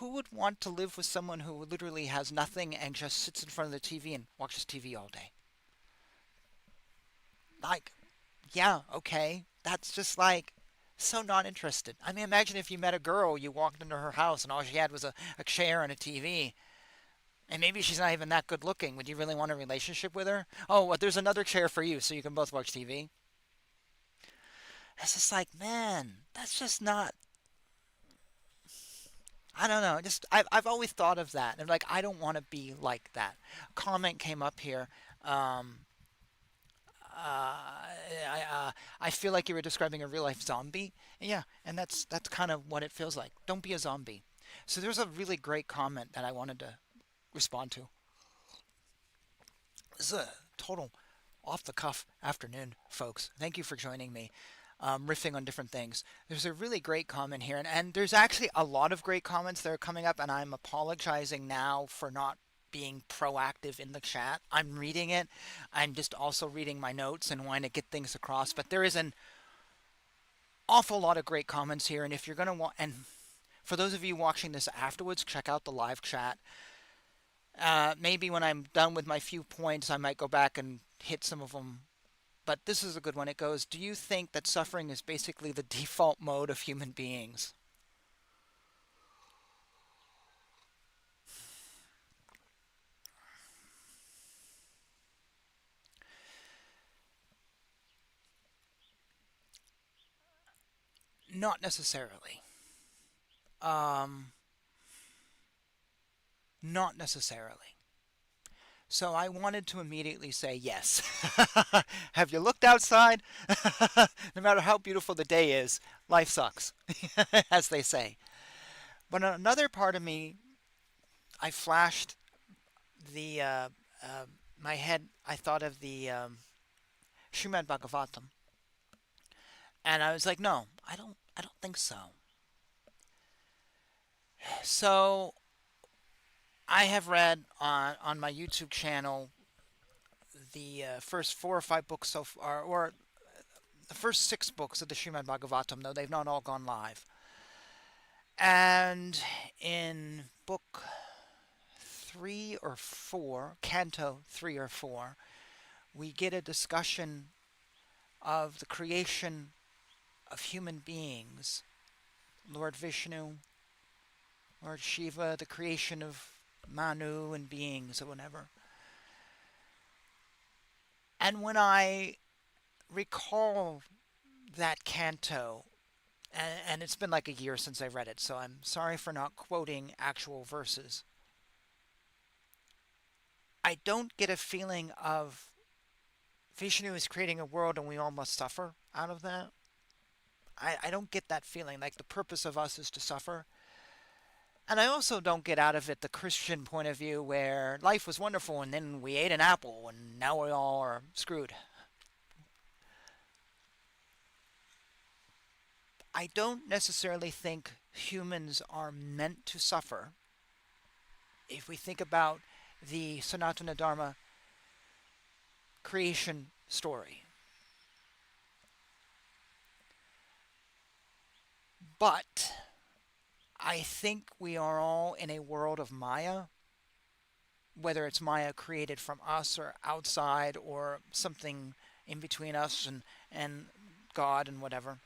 who would want to live with someone who literally has nothing and just sits in front of the TV and watches TV all day? Like, yeah, okay. That's just like so not interested. I mean, imagine if you met a girl, you walked into her house and all she had was a chair and a TV. And maybe she's not even that good looking. Would you really want a relationship with her? Oh, well, there's another chair for you so you can both watch TV. It's just like, man, that's just not. I don't know. Just I've always thought of that, and like I don't want to be like that. A comment came up here. Um, I feel like you were describing a real life zombie. Yeah, and that's kind of what it feels like. Don't be a zombie. So there's a really great comment that I wanted to respond to. This is a total off the cuff afternoon, folks. Thank you for joining me. Riffing on different things. There's a really great comment here, and there's actually a lot of great comments that are coming up, and I'm apologizing now for not being proactive in the chat. I'm reading it. I'm just also reading my notes and wanting to get things across, but there is an awful lot of great comments here, and if you're going to want, and for those of you watching this afterwards, check out the live chat. Maybe when I'm done with my few points, I might go back and hit some of them. But this is a good one. It goes, do you think that suffering is basically the default mode of human beings? Not necessarily. Um, Not necessarily. So I wanted to immediately say yes. Have you looked outside? No matter how beautiful the day is, life sucks, as they say. But another part of me, I flashed the my head. I thought of the Srimad Bhagavatam, and I was like, no, I don't think so. So I have read on my YouTube channel the first 4 or 5 books so far, or the first 6 books of the Srimad Bhagavatam, though they've not all gone live. And in book 3 or 4, canto 3 or 4, we get a discussion of the creation of human beings, Lord Vishnu, Lord Shiva, the creation of Manu and beings or whatever. And when I recall that canto, and it's been like a year since I read it, so I'm sorry for not quoting actual verses, I don't get a feeling of Vishnu is creating a world and we all must suffer out of that. I don't get that feeling, like the purpose of us is to suffer. And I also don't get out of it the Christian point of view where life was wonderful and then we ate an apple and now we all are screwed. I don't necessarily think humans are meant to suffer. If we think about the Sanatana Dharma creation story. But I think we are all in a world of Maya, whether it's Maya created from us or outside or something in between us and God and whatever.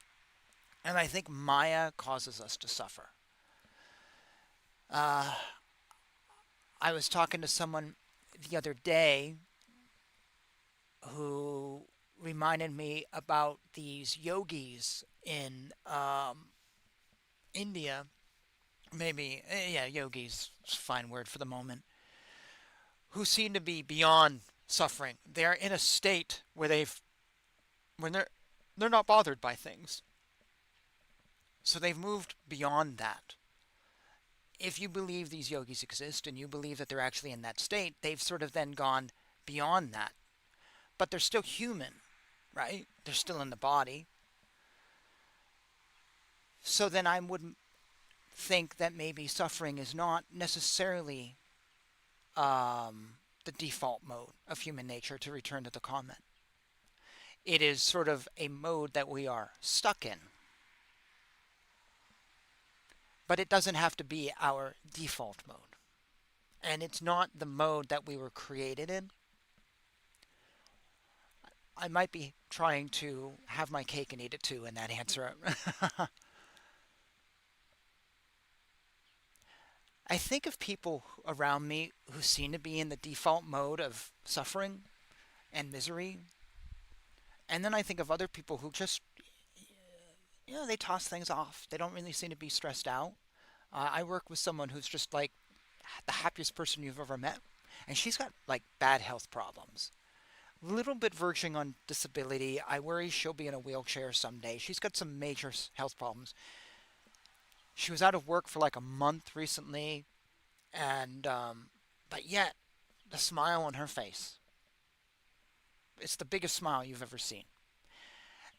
And I think Maya causes us to suffer. I was talking to someone the other day who reminded me about these yogis in India. Maybe, yeah, yogis, is a fine word for the moment, who seem to be beyond suffering. They're in a state where when they're not bothered by things. So they've moved beyond that. If you believe these yogis exist and you believe that they're actually in that state, they've sort of then gone beyond that. But they're still human, right? They're still in the body. So then I wouldn't think that maybe suffering is not necessarily the default mode of human nature, to return to the comment. It is sort of a mode that we are stuck in. but it doesn't have to be our default mode. And it's not the mode that we were created in. I might be trying to have my cake and eat it too in that answer. I think of people around me who seem to be in the default mode of suffering and misery. And then I think of other people who just, they toss things off. They don't really seem to be stressed out. I work with someone who's just like the happiest person you've ever met. And she's got like bad health problems. Little bit verging on disability. I worry she'll be in a wheelchair someday. She's got some major health problems. She was out of work for like a month recently, and but yet the smile on her face, it's the biggest smile you've ever seen.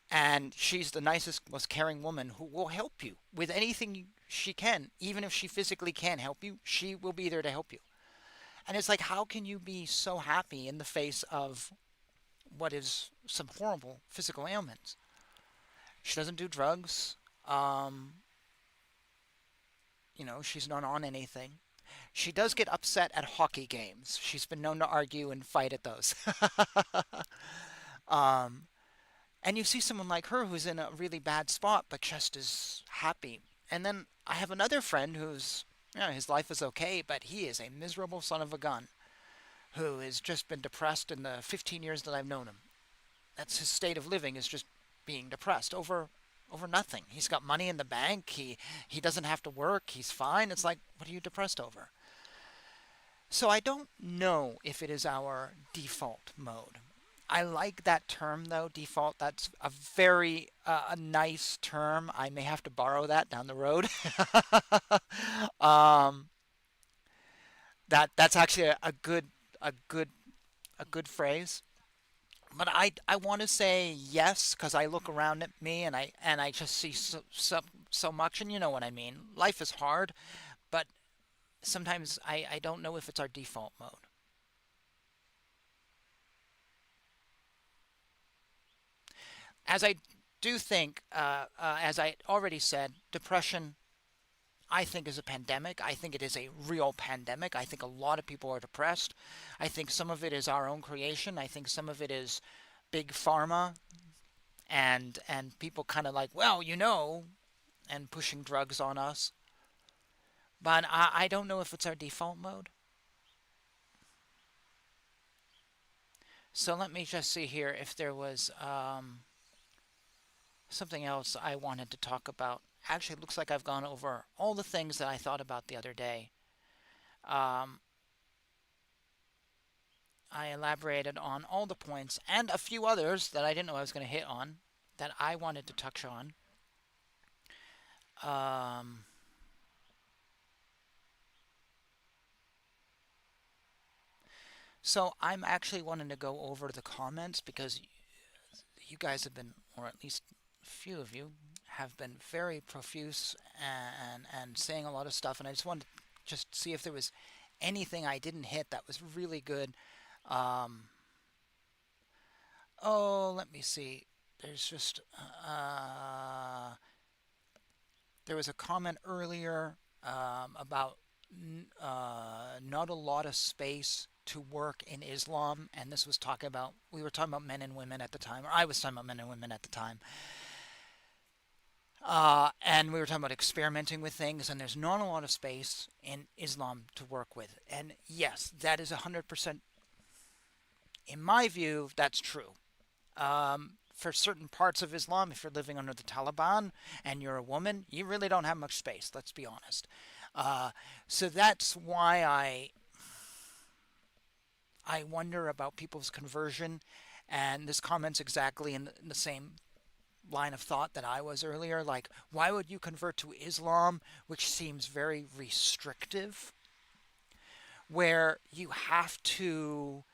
And she's the nicest, most caring woman who will help you with anything she can. Even if she physically can't help you, she will be there to help you. And it's like, how can you be so happy in the face of what is some horrible physical ailments? She doesn't do drugs. She's not on anything. She does get upset at hockey games. She's been known to argue and fight at those. um, and you see someone like her who's in a really bad spot, but just is happy. And then I have another friend who's, his life is okay, but he is a miserable son of a gun who has just been depressed in the 15 years that I've known him. That's his state of living, is just being depressed over nothing. He's got money in the bank. He doesn't have to work. He's fine. It's like, what are you depressed over? So I don't know if it is our default mode. I like that term though, default. That's a very a nice term. I may have to borrow that down the road. um, that's actually a good phrase. But I want to say yes because I look around at me and I just see so much, and you know what I mean. Life is hard, but sometimes I don't know if it's our default mode. As I do think, as I already said, depression I think is a pandemic. I think it is a real pandemic. I think a lot of people are depressed. I think some of it is our own creation. I think some of it is big pharma and people kind of like, well, and pushing drugs on us. But I don't know if it's our default mode. So let me just see here if there was something else I wanted to talk about. Actually, it looks like I've gone over all the things that I thought about the other day. Um, I elaborated on all the points and a few others that I didn't know I was going to hit on that I wanted to touch on. Um, so I'm actually wanting to go over the comments because you guys have been, or at least a few of you, have been very profuse and saying a lot of stuff, and I just wanted to just see if there was anything I didn't hit that was really good. Um, oh, let me see. There's just there was a comment earlier about not a lot of space to work in Islam, and this was talking about, we were talking about men and women at the time, or I was talking about men and women at the time. And we were talking about experimenting with things, and there's not a lot of space in Islam to work with. And yes, that is 100%, in my view, that's true. For certain parts of Islam, if you're living under the Taliban and you're a woman, you really don't have much space, let's be honest. So that's why I wonder about people's conversion, and this comment's exactly in the same line of thought that I was earlier. Like, why would you convert to Islam, which seems very restrictive, where you have to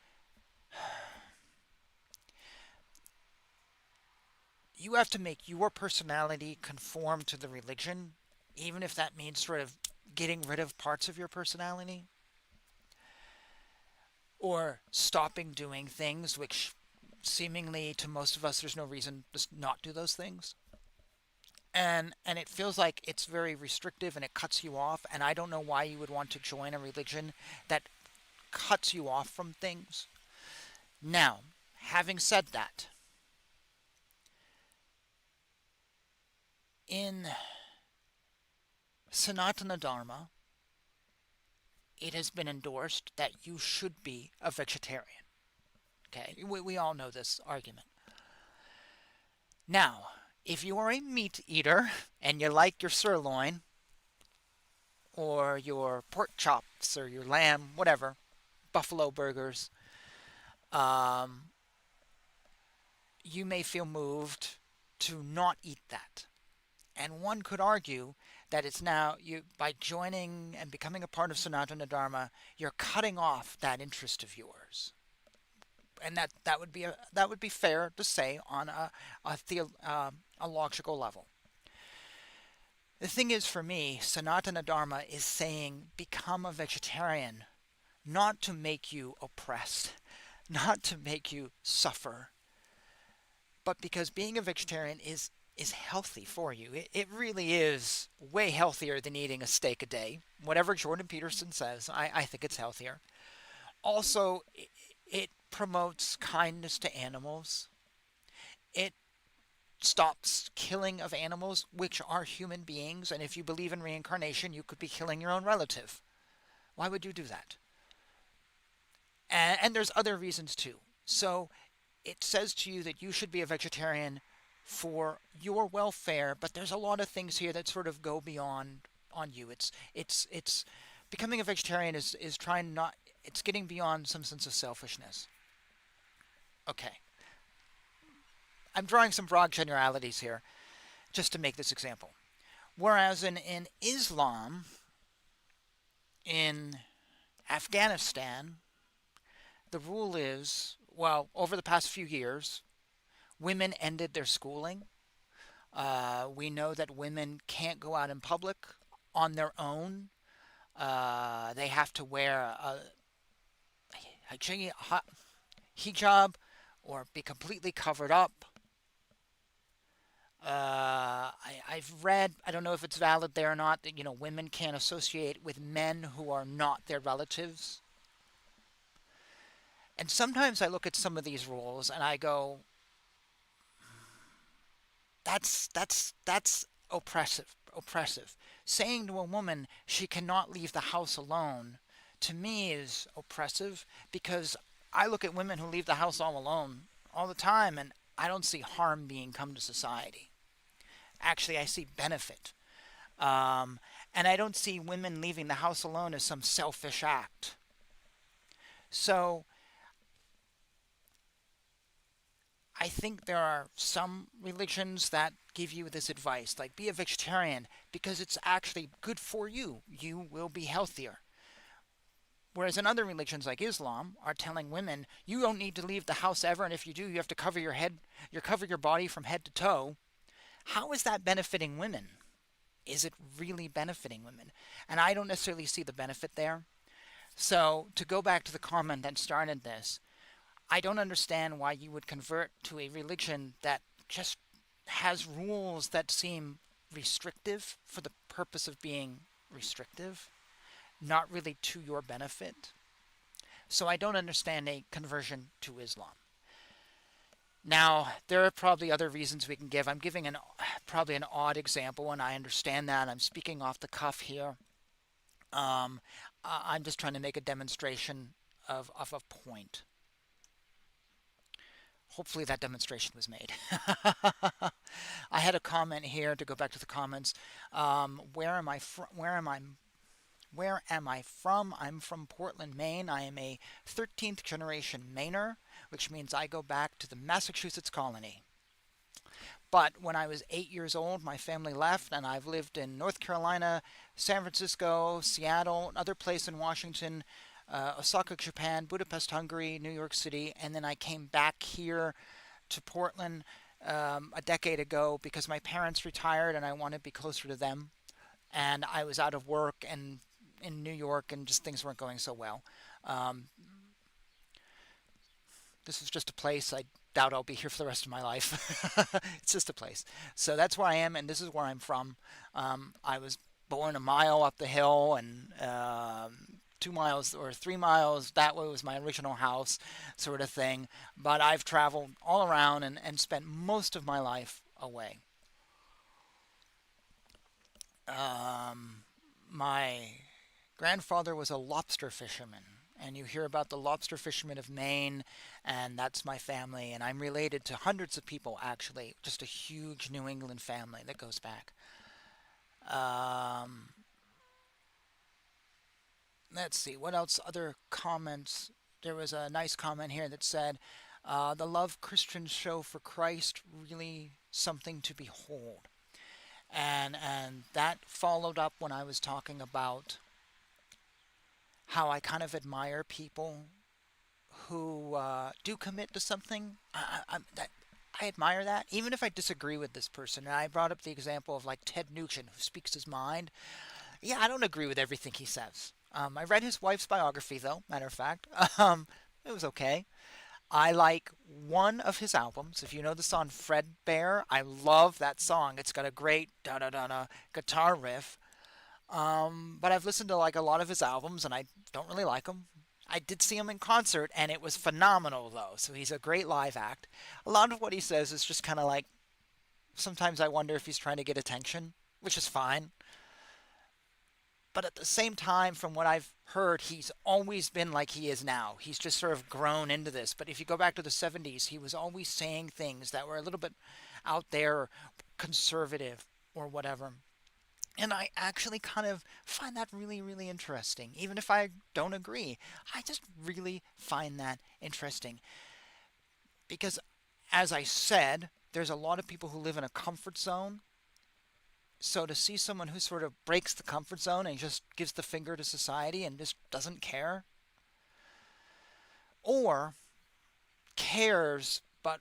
make your personality conform to the religion, even if that means sort of getting rid of parts of your personality or stopping doing things which seemingly to most of us there's no reason to not do those things. and it feels like it's very restrictive and it cuts you off, and I don't know why you would want to join a religion that cuts you off from things. Now, having said that, in Sanatana Dharma, it has been endorsed that you should be a vegetarian. Okay, we all know this argument. Now, if you are a meat eater and you like your sirloin or your pork chops or your lamb, whatever, buffalo burgers, um, you may feel moved to not eat that. And one could argue that it's now you by joining and becoming a part of Sanatana Dharma, you're cutting off that interest of yours, and that would be fair to say on a logical level. The thing is, for me, Sanatana Dharma is saying become a vegetarian, not to make you oppressed, not to make you suffer, but because being a vegetarian is healthy for you. It really is way healthier than eating a steak a day. Whatever Jordan Peterson says, I think it's healthier. Also, it promotes kindness to animals. It stops killing of animals, which are human beings, and if you believe in reincarnation, you could be killing your own relative. Why would you do that? And there's other reasons too. So it says to you that you should be a vegetarian for your welfare, but there's a lot of things here that sort of go beyond on you. It's becoming a vegetarian is trying not it's getting beyond some sense of selfishness. Okay. I'm drawing some broad generalities here just to make this example. Whereas in Islam, in Afghanistan, the rule is, well, over the past few years, women ended their schooling. We know that women can't go out in public on their own. They have to wear a hijab or be completely covered up. I've read, I don't know if it's valid there or not, that women can't associate with men who are not their relatives. And sometimes I look at some of these rules and I go, that's oppressive. Saying to a woman she cannot leave the house alone, to me, is oppressive, because I look at women who leave the house all alone all the time, and I don't see harm being come to society. Actually, I see benefit. And I don't see women leaving the house alone as some selfish act. So I think there are some religions that give you this advice, like be a vegetarian because it's actually good for you. You will be healthier. Whereas in other religions like Islam are telling women you don't need to leave the house ever, and if you do, you have to cover your head, you cover your body from head to toe. How is that benefiting women? Is it really benefiting women? And I don't necessarily see the benefit there. So to go back to the comment that started this, I don't understand why you would convert to a religion that just has rules that seem restrictive for the purpose of being restrictive, not really to your benefit. So I don't understand a conversion to Islam. Now, there are probably other reasons we can give. I'm giving probably an odd example, and I understand that. I'm speaking off the cuff here. I'm just trying to make a demonstration of a point. Hopefully that demonstration was made. I had a comment here to go back to the comments. Where am I from? Where am I from? I'm from Portland, Maine. I am a 13th generation Mainer, which means I go back to the Massachusetts colony. But when I was 8 years old, my family left, and I've lived in North Carolina, San Francisco, Seattle, another place in Washington, Osaka, Japan, Budapest, Hungary, New York City, and then I came back here to Portland a decade ago because my parents retired and I wanted to be closer to them. And I was out of work and in New York, and just things weren't going so well. This was just a place doubt I'll be here for the rest of my life. It's just a place. So that's where I am, and this is where I'm from. I was born a mile up the hill, and 2 miles or 3 miles that way was my original house, sort of thing. But I've traveled all around and spent most of my life away. My grandfather was a lobster fisherman, and you hear about the lobster fishermen of Maine, and that's my family, and I'm related to hundreds of people actually, just a huge New England family that goes back. Um, let's see, what else? Other comments. There was a nice comment here that said, "The love Christians show for Christ really something to behold." And that followed up when I was talking about how I kind of admire people who do commit to something. I admire that, even if I disagree with this person. And I brought up the example of like Ted Nugent, who speaks his mind. Yeah, I don't agree with everything he says. I read his wife's biography, though. Matter of fact, it was okay. I like one of his albums. If you know the song Fred Bear, I love that song. It's got a great da da da da guitar riff. But I've listened to like a lot of his albums, and I don't really like them. I did see him in concert, and it was phenomenal, though. So he's a great live act. A lot of what he says is just kind of like sometimes I wonder if he's trying to get attention, which is fine. But at the same time, from what I've heard, he's always been like he is now. He's just sort of grown into this. But if you go back to the 70s, he was always saying things that were a little bit out there, conservative, or whatever. And I actually kind of find that really, really interesting. Even if I don't agree, I just really find that interesting. Because, as I said, there's a lot of people who live in a comfort zone. So to see someone who sort of breaks the comfort zone and just gives the finger to society and just doesn't care, or cares, but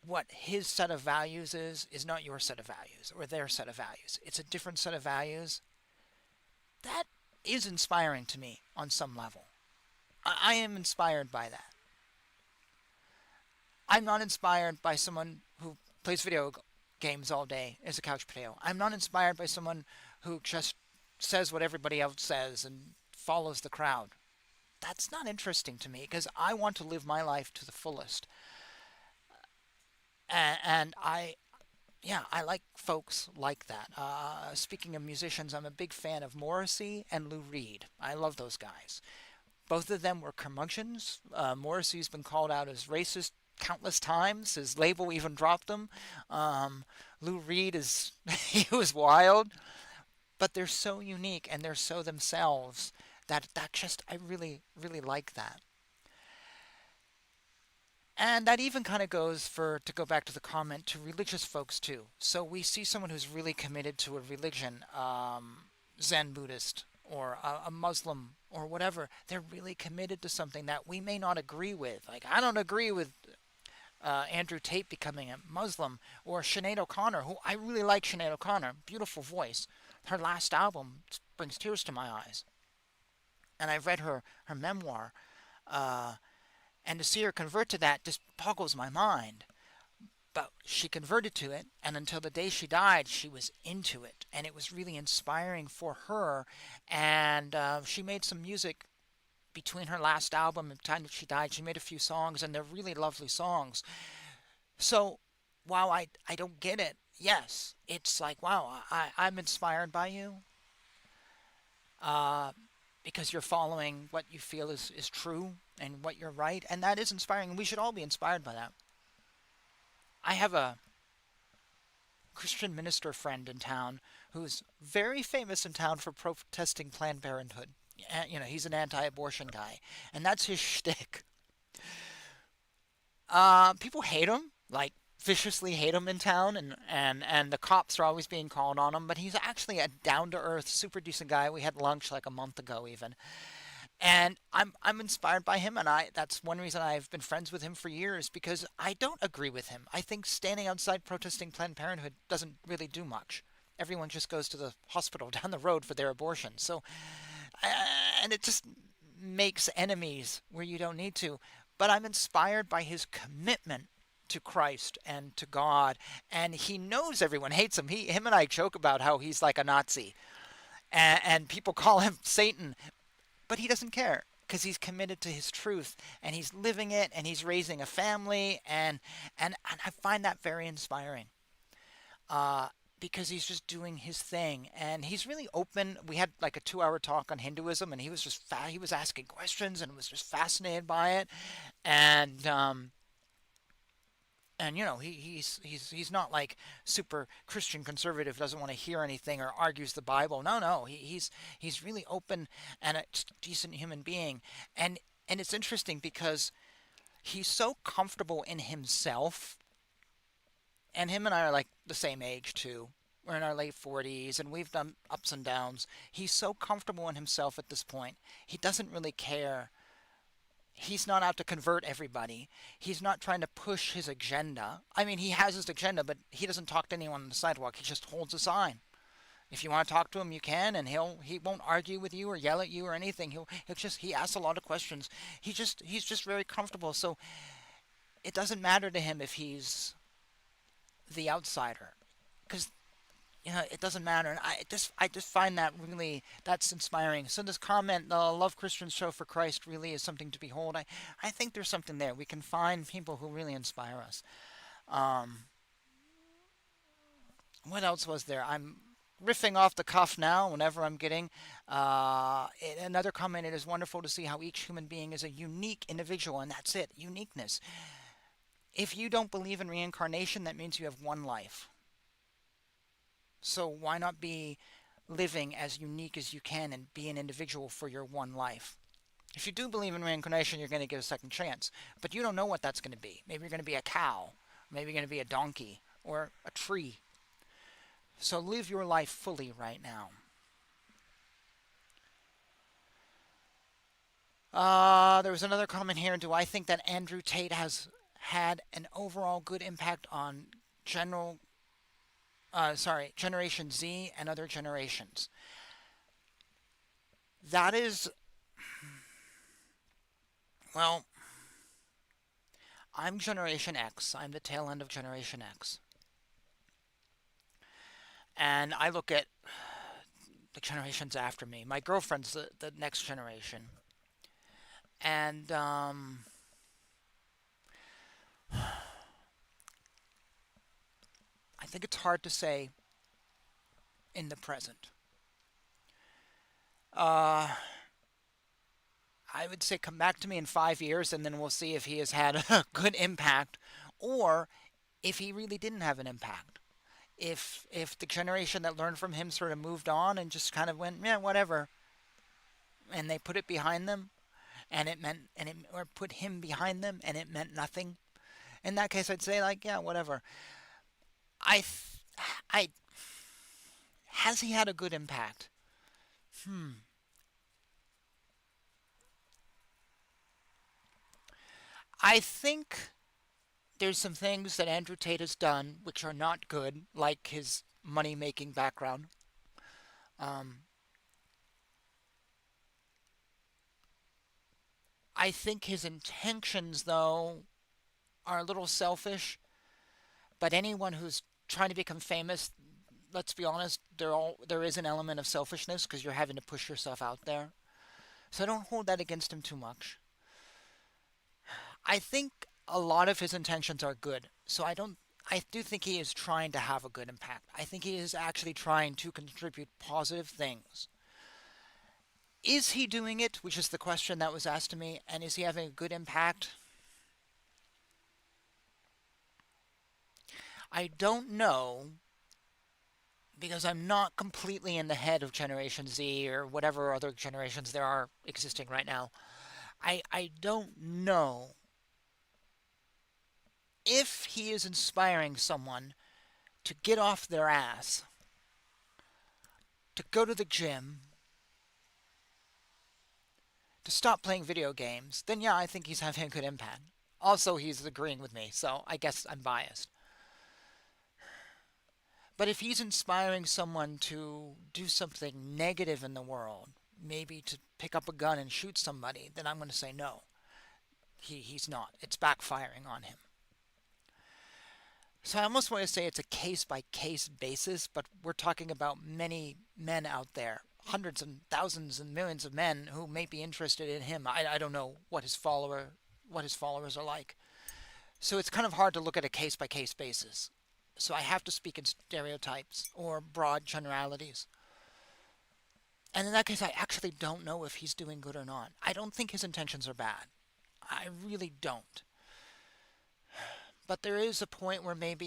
what his set of values is not your set of values or their set of values. It's a different set of values. That is inspiring to me on some level. I am inspired by that. I'm not inspired by someone who plays video games all day as a couch potato. I'm not inspired by someone who just says what everybody else says and follows the crowd. That's not interesting to me because I want to live my life to the fullest. And yeah, I like folks like that. Speaking of musicians, I'm a big fan of Morrissey and Lou Reed. I love those guys. Both of them were curmudgeons. Morrissey's been called out as racist countless times. His label even dropped him. Lou Reed is he was wild, but they're so unique and they're so themselves that just I really really like that. And that even kind of goes for, to go back to the comment, to religious folks too. So we see someone who's really committed to a religion, Zen Buddhist or a Muslim or whatever. They're really committed to something that we may not agree with. Like, I don't agree with Andrew Tate becoming a Muslim, or Sinead O'Connor, who I really like. Sinead O'Connor, beautiful voice. Her last album brings tears to my eyes. And I've read her memoir. Uh, And to see her convert to that just boggles my mind. But she converted to it, and until the day she died, she was into it. And it was really inspiring for her. And she made some music between her last album and the time that she died. She made a few songs, and they're really lovely songs. So while I don't get it, yes, it's like, wow, I'm inspired by you. Uh, because you're following what you feel is true and what you're right, and that is inspiring, and we should all be inspired by that. I have a Christian minister friend in town who's very famous in town for protesting Planned Parenthood. He's an anti-abortion guy, and that's his shtick. People hate him, like viciously hate him in town, and the cops are always being called on him. But he's actually a down-to-earth, super decent guy. We had lunch like a month ago, even, and I'm inspired by him, and that's one reason I've been friends with him for years, because I don't agree with him. I think standing outside protesting Planned Parenthood doesn't really do much. Everyone just goes to the hospital down the road for their abortion. So, and it just makes enemies where you don't need to. But I'm inspired by his commitment to Christ and to God, and he knows everyone hates him. Him and I joke about how he's like a Nazi, and people call him Satan, but he doesn't care because he's committed to his truth and he's living it and he's raising a family, and I find that very inspiring. Uh, because he's just doing his thing and he's really open. We had like a 2 hour talk on Hinduism, and he was just he was asking questions and was just fascinated by it, and you know he's not like super Christian conservative, doesn't want to hear anything or argues the Bible. No, no, he's really open and a decent human being, and it's interesting because he's so comfortable in himself, and him and I are like the same age too. We're in our late 40s and we've done ups and downs. He's so comfortable in himself at this point. He doesn't really care. He's not out to convert everybody. He's not trying to push his agenda. I mean, he has his agenda, but he doesn't talk to anyone on the sidewalk. He just holds a sign. If you want to talk to him, you can, and he won't argue with you or yell at you or anything. He asks a lot of questions. He's just very comfortable. So it doesn't matter to him if he's the outsider, because it doesn't matter. And I just find that really that's inspiring. So this comment, the Love Christians Show for Christ, really is something to behold. I think there's something there. We can find people who really inspire us. Um, what else was there? I'm riffing off the cuff now whenever I'm getting. Another comment, it is wonderful to see how each human being is a unique individual, and that's it, uniqueness. If you don't believe in reincarnation, that means you have one life. So why not be living as unique as you can and be an individual for your one life? If you do believe in reincarnation, you're going to get a second chance. But you don't know what that's going to be. Maybe you're going to be a cow. Maybe you're going to be a donkey or a tree. So live your life fully right now. There was another comment here. Do I think that Andrew Tate has had an overall good impact on Generation Z and other generations? That is, well, I'm Generation X. I'm the tail end of Generation X. And I look at the generations after me. My girlfriend's the next generation. And I think it's hard to say in the present. Uh, I would say come back to me in 5 years and then we'll see if he has had a good impact or if he really didn't have an impact. If the generation that learned from him sort of moved on and just kind of went, yeah, whatever, and they put it behind them, or put him behind them, and it meant nothing. In that case, I'd say like, yeah, whatever. I, I, has he had a good impact? Hmm. I think there's some things that Andrew Tate has done which are not good, like his money making background. Um, I think his intentions, though, are a little selfish. But anyone who's trying to become famous, let's be honest, there is an element of selfishness because you're having to push yourself out there. So I don't hold that against him too much. I think a lot of his intentions are good. So I do think he is trying to have a good impact. I think he is actually trying to contribute positive things. Is he doing it? Which is the question that was asked to me. And is he having a good impact? I don't know because I'm not completely in the head of Generation Z or whatever other generations there are existing right now. I don't know if he is inspiring someone to get off their ass, to go to the gym, to stop playing video games, then yeah, I think he's having a good impact. Also, he's agreeing with me, so I guess I'm biased. But if he's inspiring someone to do something negative in the world, maybe to pick up a gun and shoot somebody, then I'm going to say no. He's not. It's backfiring on him. So I almost want to say it's a case by case basis, but we're talking about many men out there, hundreds and thousands and millions of men who may be interested in him. I don't know what his followers are like. So it's kind of hard to look at a case by case basis. So I have to speak in stereotypes or broad generalities. And in that case, I actually don't know if he's doing good or not. I don't think his intentions are bad. I really don't. But there is a point where maybe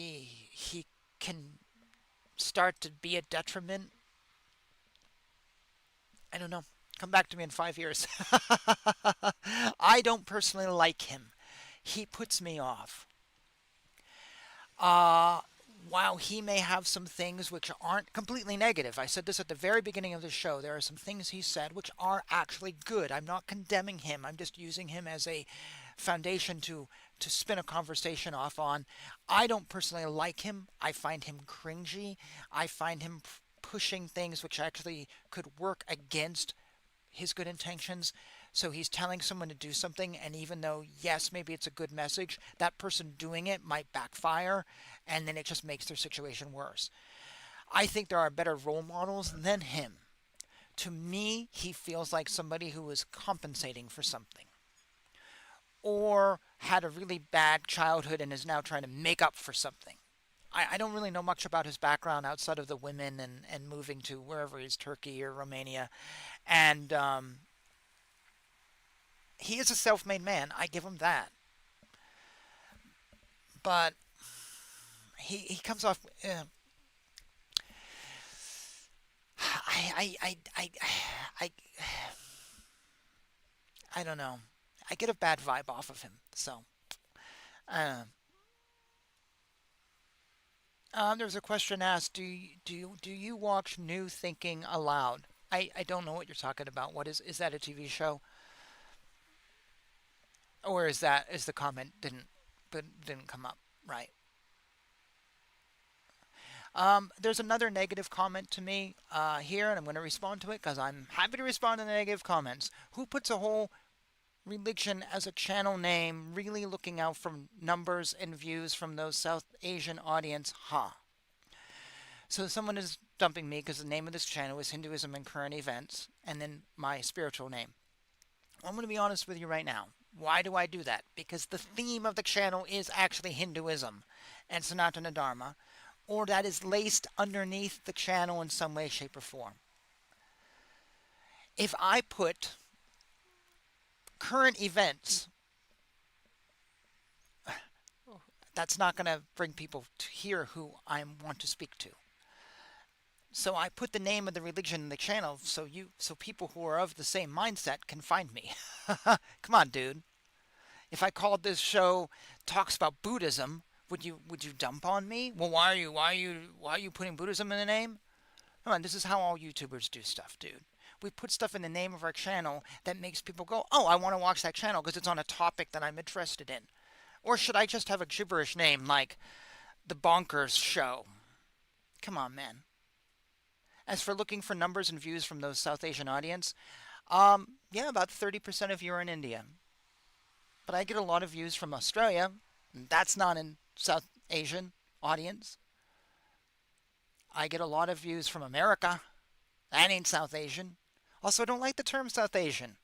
he can start to be a detriment. I don't know. Come back to me in 5 years. I don't personally like him. He puts me off. Uh, while he may have some things which aren't completely negative, I said this at the very beginning of the show, there are some things he said which are actually good. I'm not condemning him. I'm just using him as a foundation to spin a conversation off on. I don't personally like him. I find him cringy. I find him pushing things which actually could work against his good intentions. So he's telling someone to do something, and even though, yes, maybe it's a good message, that person doing it might backfire, and then it just makes their situation worse. I think there are better role models than him. To me, he feels like somebody who is compensating for something, or had a really bad childhood and is now trying to make up for something. I don't really know much about his background outside of the women and moving to wherever he's, Turkey or Romania. And he is a self made man. I give him that. But he comes off. I I don't know. I get a bad vibe off of him. So, uh, there was a question asked: do you watch New Thinking Aloud? I don't know what you're talking about. What is that a TV show, or is the comment didn't come up right? There's another negative comment to me here, and I'm going to respond to it because I'm happy to respond to the negative comments. Who puts a whole religion as a channel name, really looking out for numbers and views from those South Asian audience? Huh. So someone is dumping me because the name of this channel is Hinduism and Current Events, and then my spiritual name. I'm going to be honest with you right now. Why do I do that? Because the theme of the channel is actually Hinduism and Sanatana Dharma, or that is laced underneath the channel in some way, shape, or form. If I put current events, that's not going to bring people to hear who I want to speak to. So I put the name of the religion in the channel so people who are of the same mindset can find me. Come on, dude. If I called this show Talks About Buddhism, would you dump on me? Well, why are you putting Buddhism in the name? Come on, this is how all YouTubers do stuff, dude. We put stuff in the name of our channel that makes people go, "Oh, I want to watch that channel because it's on a topic that I'm interested in." Or should I just have a gibberish name like The Bonkers Show? Come on, man. As for looking for numbers and views from those South Asian audience, yeah, about 30% of you are in India. But I get a lot of views from Australia. That's not in South Asian audience. I get a lot of views from America. That ain't South Asian. Also, I don't like the term South Asian.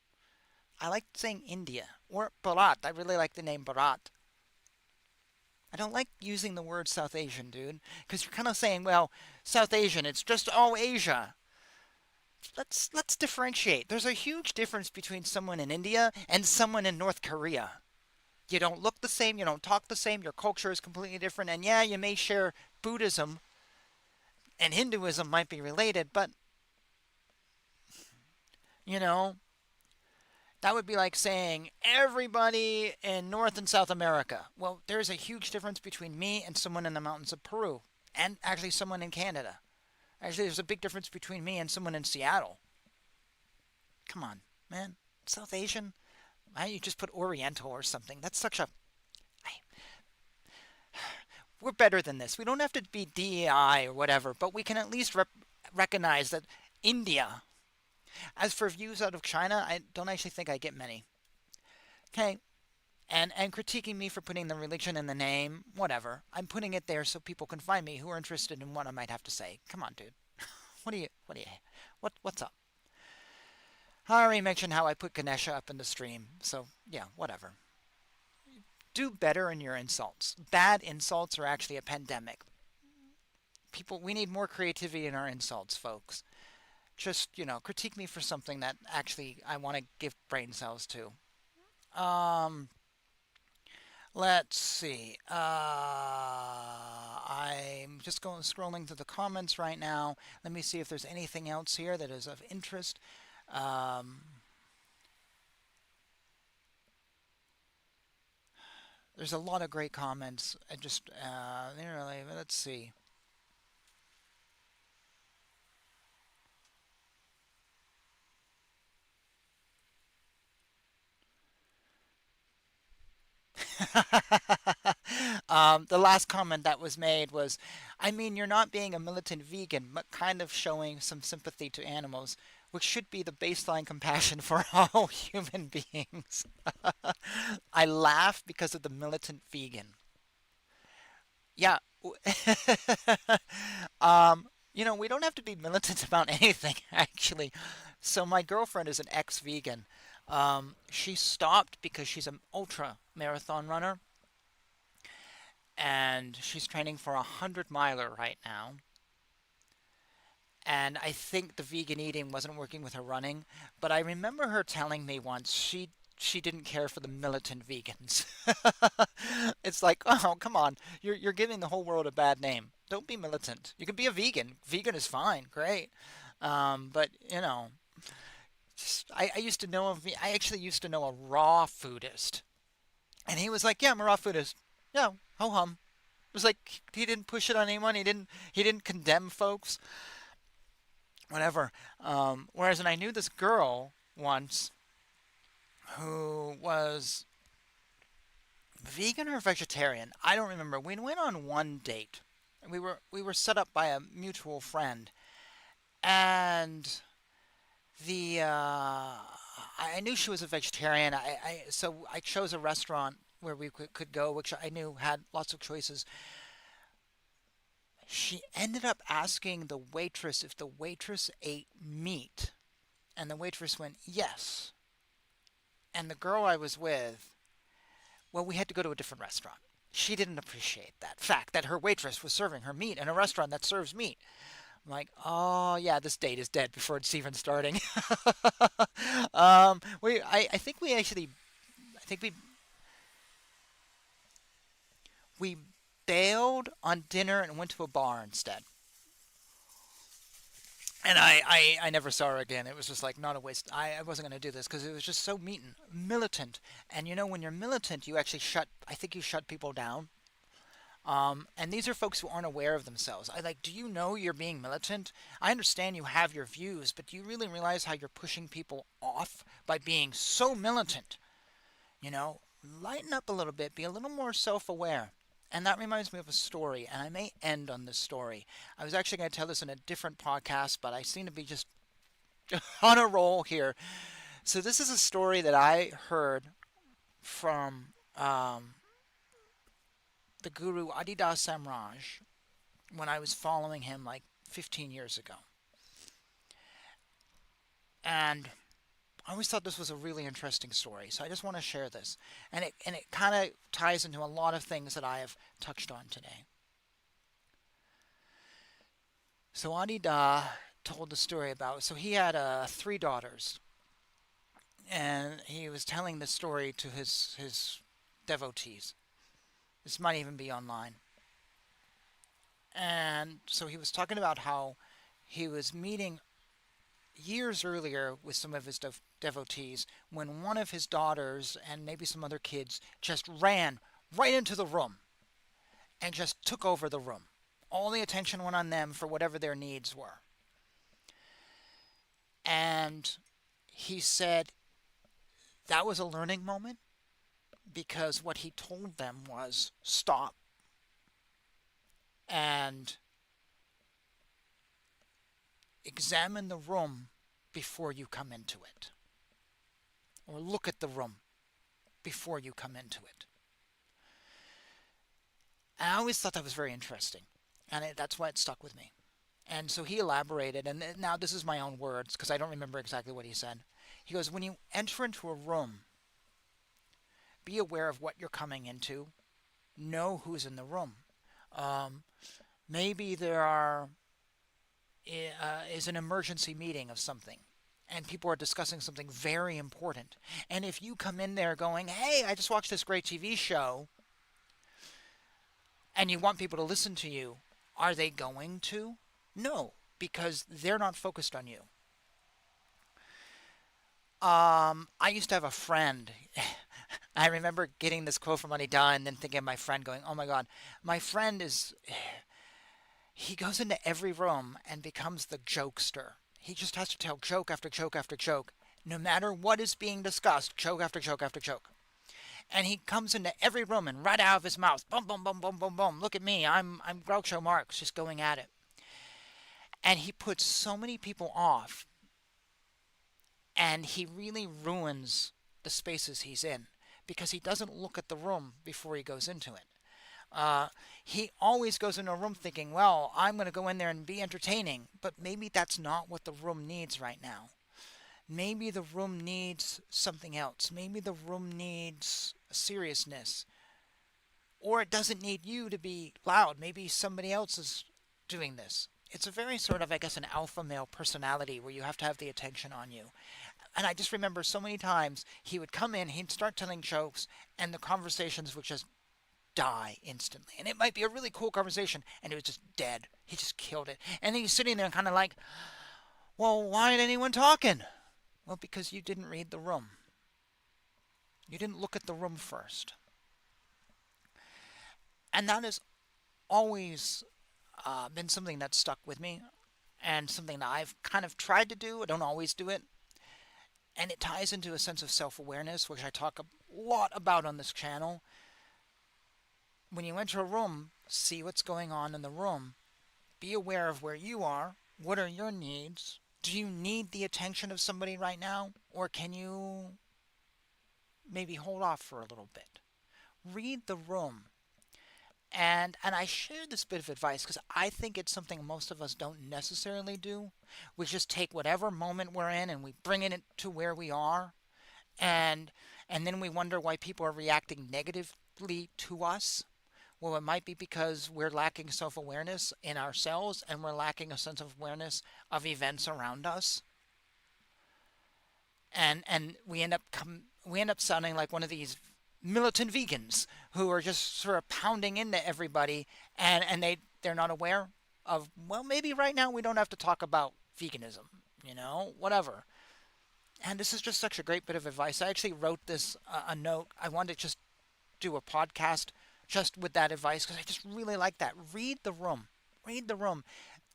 I like saying India or Bharat. I really like the name Bharat. I don't like using the word South Asian, dude, because you're kind of saying, well, South Asian, it's just all Asia. Let's differentiate. There's a huge difference between someone in India and someone in North Korea. You don't look the same, you don't talk the same, your culture is completely different, and yeah, you may share Buddhism and Hinduism might be related, but you know, that would be like saying everybody in North and South America. Well, there's a huge difference between me and someone in the mountains of Peru, and actually someone in Canada. Actually, there's a big difference between me and someone in Seattle. Come on, man. South Asian? Why don't you just put Oriental or something? That's such a. We're better than this. We don't have to be DEI or whatever, but we can at least recognize that India. As for views out of China, I don't actually think I get many. Okay, and critiquing me for putting the religion in the name, whatever. I'm putting it there so people can find me who are interested in what I might have to say. Come on, dude. What's up? I already mentioned how I put Ganesha up in the stream, so yeah, whatever. Do better in your insults. Bad insults are actually a pandemic. People, we need more creativity in our insults, folks. Just, critique me for something that actually I want to give brain cells to. Um, let's see. I'm just going scrolling through the comments right now. Let me see if there's anything else here that is of interest. Um, there's a lot of great comments. Let's see. The last comment that was made was, I mean, you're not being a militant vegan, but kind of showing some sympathy to animals, which should be the baseline compassion for all human beings. I laugh because of the militant vegan. Yeah. We don't have to be militant about anything, actually. So my girlfriend is an ex-vegan. She stopped because she's an ultra marathon runner, and she's training for a 100 miler right now. And I think the vegan eating wasn't working with her running, but I remember her telling me once she didn't care for the militant vegans. It's like, oh, come on, you're giving the whole world a bad name. Don't be militant. You can be a vegan. Vegan is fine, great. But I used to know I actually used to know a raw foodist, and he was like, yeah, I'm a raw foodist. Yeah, ho hum. It was like he didn't push it on anyone. He didn't condemn folks. Whatever. Whereas, and I knew this girl once who was vegan or vegetarian. I don't remember. We went on one date. We were set up by a mutual friend, and the I knew she was a vegetarian. So I chose a restaurant where we could go, which I knew had lots of choices. She ended up asking the waitress if the waitress ate meat, and the waitress went yes. And the girl I was with, well, we had to go to a different restaurant. She didn't appreciate that fact that her waitress was serving her meat in a restaurant that serves meat. I'm like, oh yeah, this date is dead before it's even starting. I think we actually, I think we bailed on dinner and went to a bar instead. And I never saw her again. It was just like not a waste. I wasn't going to do this because it was just so militant. And when you're militant, you actually I think you shut people down. And these are folks who aren't aware of themselves. Do you know you're being militant? I understand you have your views, but do you really realize how you're pushing people off by being so militant? Lighten up a little bit, be a little more self-aware. And that reminds me of a story, and I may end on this story. I was actually going to tell this in a different podcast, but I seem to be just on a roll here. So this is a story that I heard from the guru Adi Da Samraj when I was following him like 15 years ago. And I always thought this was a really interesting story, so I just want to share this. And it kind of ties into a lot of things that I have touched on today. So Adi Da told the story about, so he had 3 daughters, and he was telling the story to his devotees. This might even be online. And so he was talking about how he was meeting years earlier with some of his devotees when one of his daughters and maybe some other kids just ran right into the room and just took over the room. All the attention went on them for whatever their needs were. And he said that was a learning moment because what he told them was stop and examine the room before you come into it. Or look at the room before you come into it. And I always thought that was very interesting, and that's why it stuck with me. And so he elaborated, and now this is my own words because I don't remember exactly what he said. He goes, when you enter into a room, be aware of what you're coming into, know who's in the room. Um, Maybe is an emergency meeting of something, and people are discussing something very important. And if you come in there going, hey, I just watched this great TV show, and you want people to listen to you, are they going to? No, because they're not focused on you. I used to have a friend. I remember getting this quote from Adi Da and then thinking of my friend going, oh my God, my friend is, he goes into every room and becomes the jokester. He just has to tell joke after joke after joke. No matter what is being discussed, joke after joke after joke. And he comes into every room and right out of his mouth, boom, boom, boom, boom, boom, boom. Look at me, I'm Groucho Marx, just going at it. And he puts so many people off, and he really ruins the spaces he's in because he doesn't look at the room before he goes into it. He always goes into a room thinking, well, I'm going to go in there and be entertaining, but maybe that's not what the room needs right now. Maybe the room needs something else. Maybe the room needs seriousness. Or it doesn't need you to be loud. Maybe somebody else is doing this. It's a very sort of, I guess, an alpha male personality where you have to have the attention on you. And I just remember so many times he would come in, he'd start telling jokes, and the conversations would just die instantly. And it might be a really cool conversation, and it was just dead. He just killed it. And then he's sitting there kind of like, well, why ain't anyone talking? Well, because you didn't read the room. You didn't look at the room first. And that has always been something that stuck with me and something that I've kind of tried to do. I don't always do it. And it ties into a sense of self-awareness, which I talk a lot about on this channel. When you enter a room, see what's going on in the room. Be aware of where you are. What are your needs? Do you need the attention of somebody right now? Or can you maybe hold off for a little bit? Read the room. And I share this bit of advice because I think it's something most of us don't necessarily do. We just take whatever moment we're in and we bring it to where we are. And then we wonder why people are reacting negatively to us. Well, it might be because we're lacking self-awareness in ourselves and we're lacking a sense of awareness of events around us. And we end up sounding like one of these militant vegans who are just sort of pounding into everybody, and they're not aware of, well, maybe right now we don't have to talk about veganism, whatever. And this is just such a great bit of advice. I actually wrote this a note. I wanted to just do a podcast just with that advice because I just really like that. Read the room. Read the room.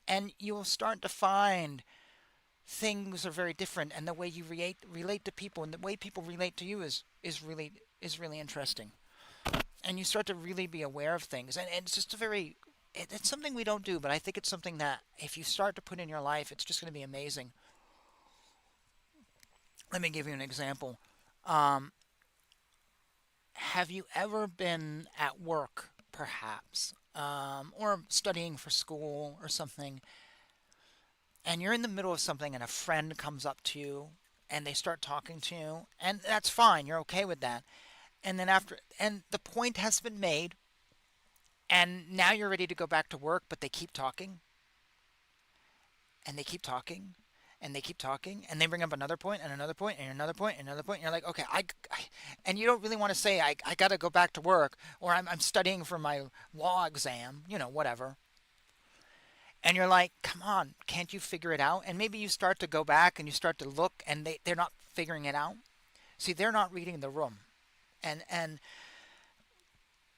And you will start to find things are very different, and the way you relate to people and the way people relate to you is really interesting. And you start to really be aware of things. And it's just it's something we don't do, but I think it's something that if you start to put in your life, it's just going to be amazing. Let me give you an example. Have you ever been at work, perhaps, or studying for school or something, and you're in the middle of something and a friend comes up to you and they start talking to you, and that's fine, you're okay with that. And then and the point has been made, and now you're ready to go back to work, but they keep talking, and they keep talking, and they keep talking, and they bring up another point, and another point, and another point, and another point, and you're like, okay, and you don't really want to say, I got to go back to work, or I'm studying for my law exam, whatever. And you're like, come on, can't you figure it out? And maybe you start to go back and you start to look, and they're not figuring it out. See, they're not reading the room. And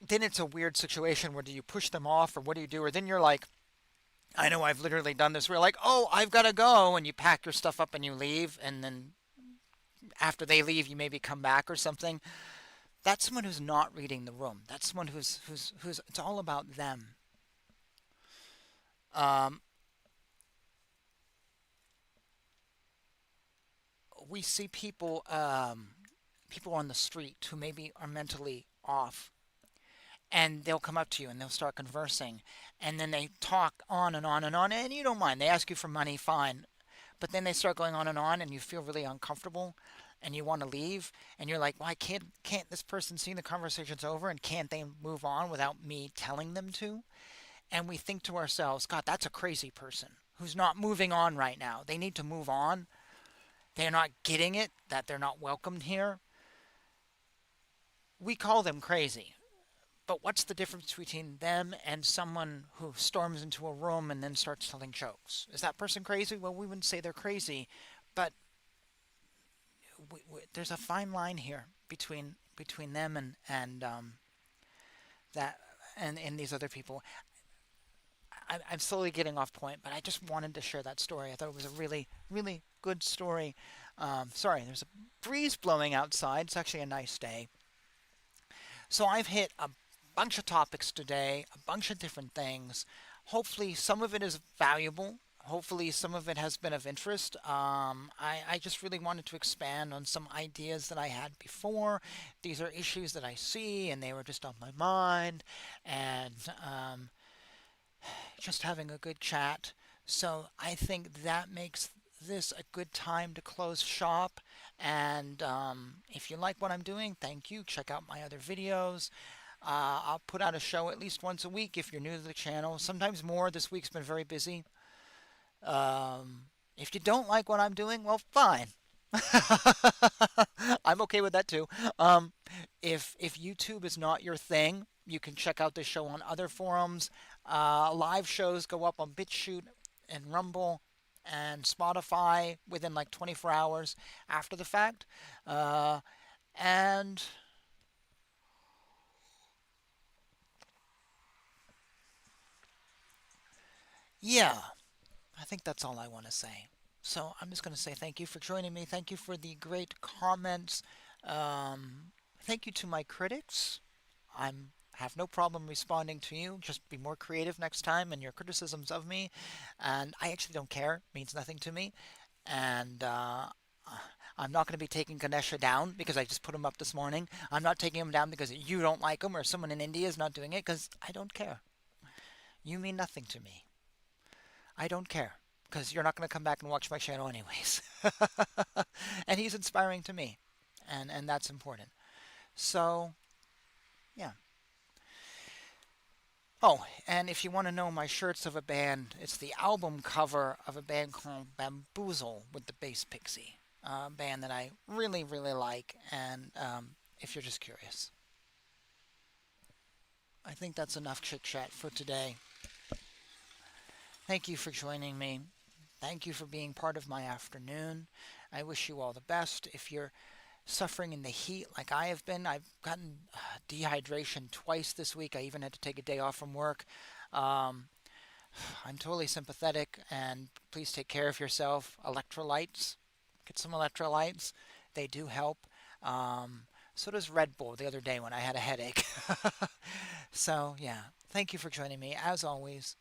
then it's a weird situation where do you push them off or what do you do? Or then you're like, I know I've literally done this. We're like, oh, I've got to go. And you pack your stuff up and you leave. And then after they leave, you maybe come back or something. That's someone who's not reading the room. That's someone who's it's all about them. We see people people on the street who maybe are mentally off, and they'll come up to you and they'll start conversing, and then they talk on and on and on, and you don't mind. They ask you for money, fine, but then they start going on, and you feel really uncomfortable, and you want to leave, and you're like, why can't this person see the conversation's over, and can't they move on without me telling them to? And we think to ourselves, God, that's a crazy person who's not moving on right now. They need to move on. They're not getting it, that they're not welcomed here. We call them crazy. But what's the difference between them and someone who storms into a room and then starts telling jokes? Is that person crazy? Well, we wouldn't say they're crazy, but there's a fine line here between them and that and these other people. I'm slowly getting off point, but I just wanted to share that story. I thought it was a really, really good story. Sorry, there's a breeze blowing outside. It's actually a nice day. So I've hit a bunch of topics today, a bunch of different things. Hopefully, some of it is valuable. Hopefully, some of it has been of interest. I just really wanted to expand on some ideas that I had before. These are issues that I see, and they were just on my mind. And just having a good chat. So I think that makes this a good time to close shop. And if you like what I'm doing, thank you. Check out my other videos. I'll put out a show at least once a week if you're new to the channel. Sometimes more. This week's been very busy. If you don't like what I'm doing, well, fine. I'm okay with that too. If YouTube is not your thing, you can check out this show on other forums. Live shows go up on BitChute and Rumble and Spotify within like 24 hours after the fact. And yeah, I think that's all I want to say. So I'm just going to say thank you for joining me. Thank you for the great comments. Thank you to my critics. I'm have no problem responding to you. Just be more creative next time in your criticisms of me. And I actually don't care. It means nothing to me. And I'm not going to be taking Ganesha down because I just put him up this morning. I'm not taking him down because you don't like him or someone in India is not doing it because I don't care. You mean nothing to me. I don't care because you're not going to come back and watch my channel anyways. And he's inspiring to me. And that's important. So, yeah. Oh, and if you want to know my shirts of a band, it's the album cover of a band called Bamboozle with the Bass Pixie, a band that I really, really like. And if you're just curious, I think that's enough chit chat for today. Thank you for joining me. Thank you for being part of my afternoon. I wish you all the best. If you're suffering in the heat like I have been, I've gotten dehydration twice this week. I even had to take a day off from work. I'm totally sympathetic, and please take care of yourself. Electrolytes. Get some electrolytes. They do help. So does Red Bull the other day when I had a headache. So, yeah. Thank you for joining me. As always,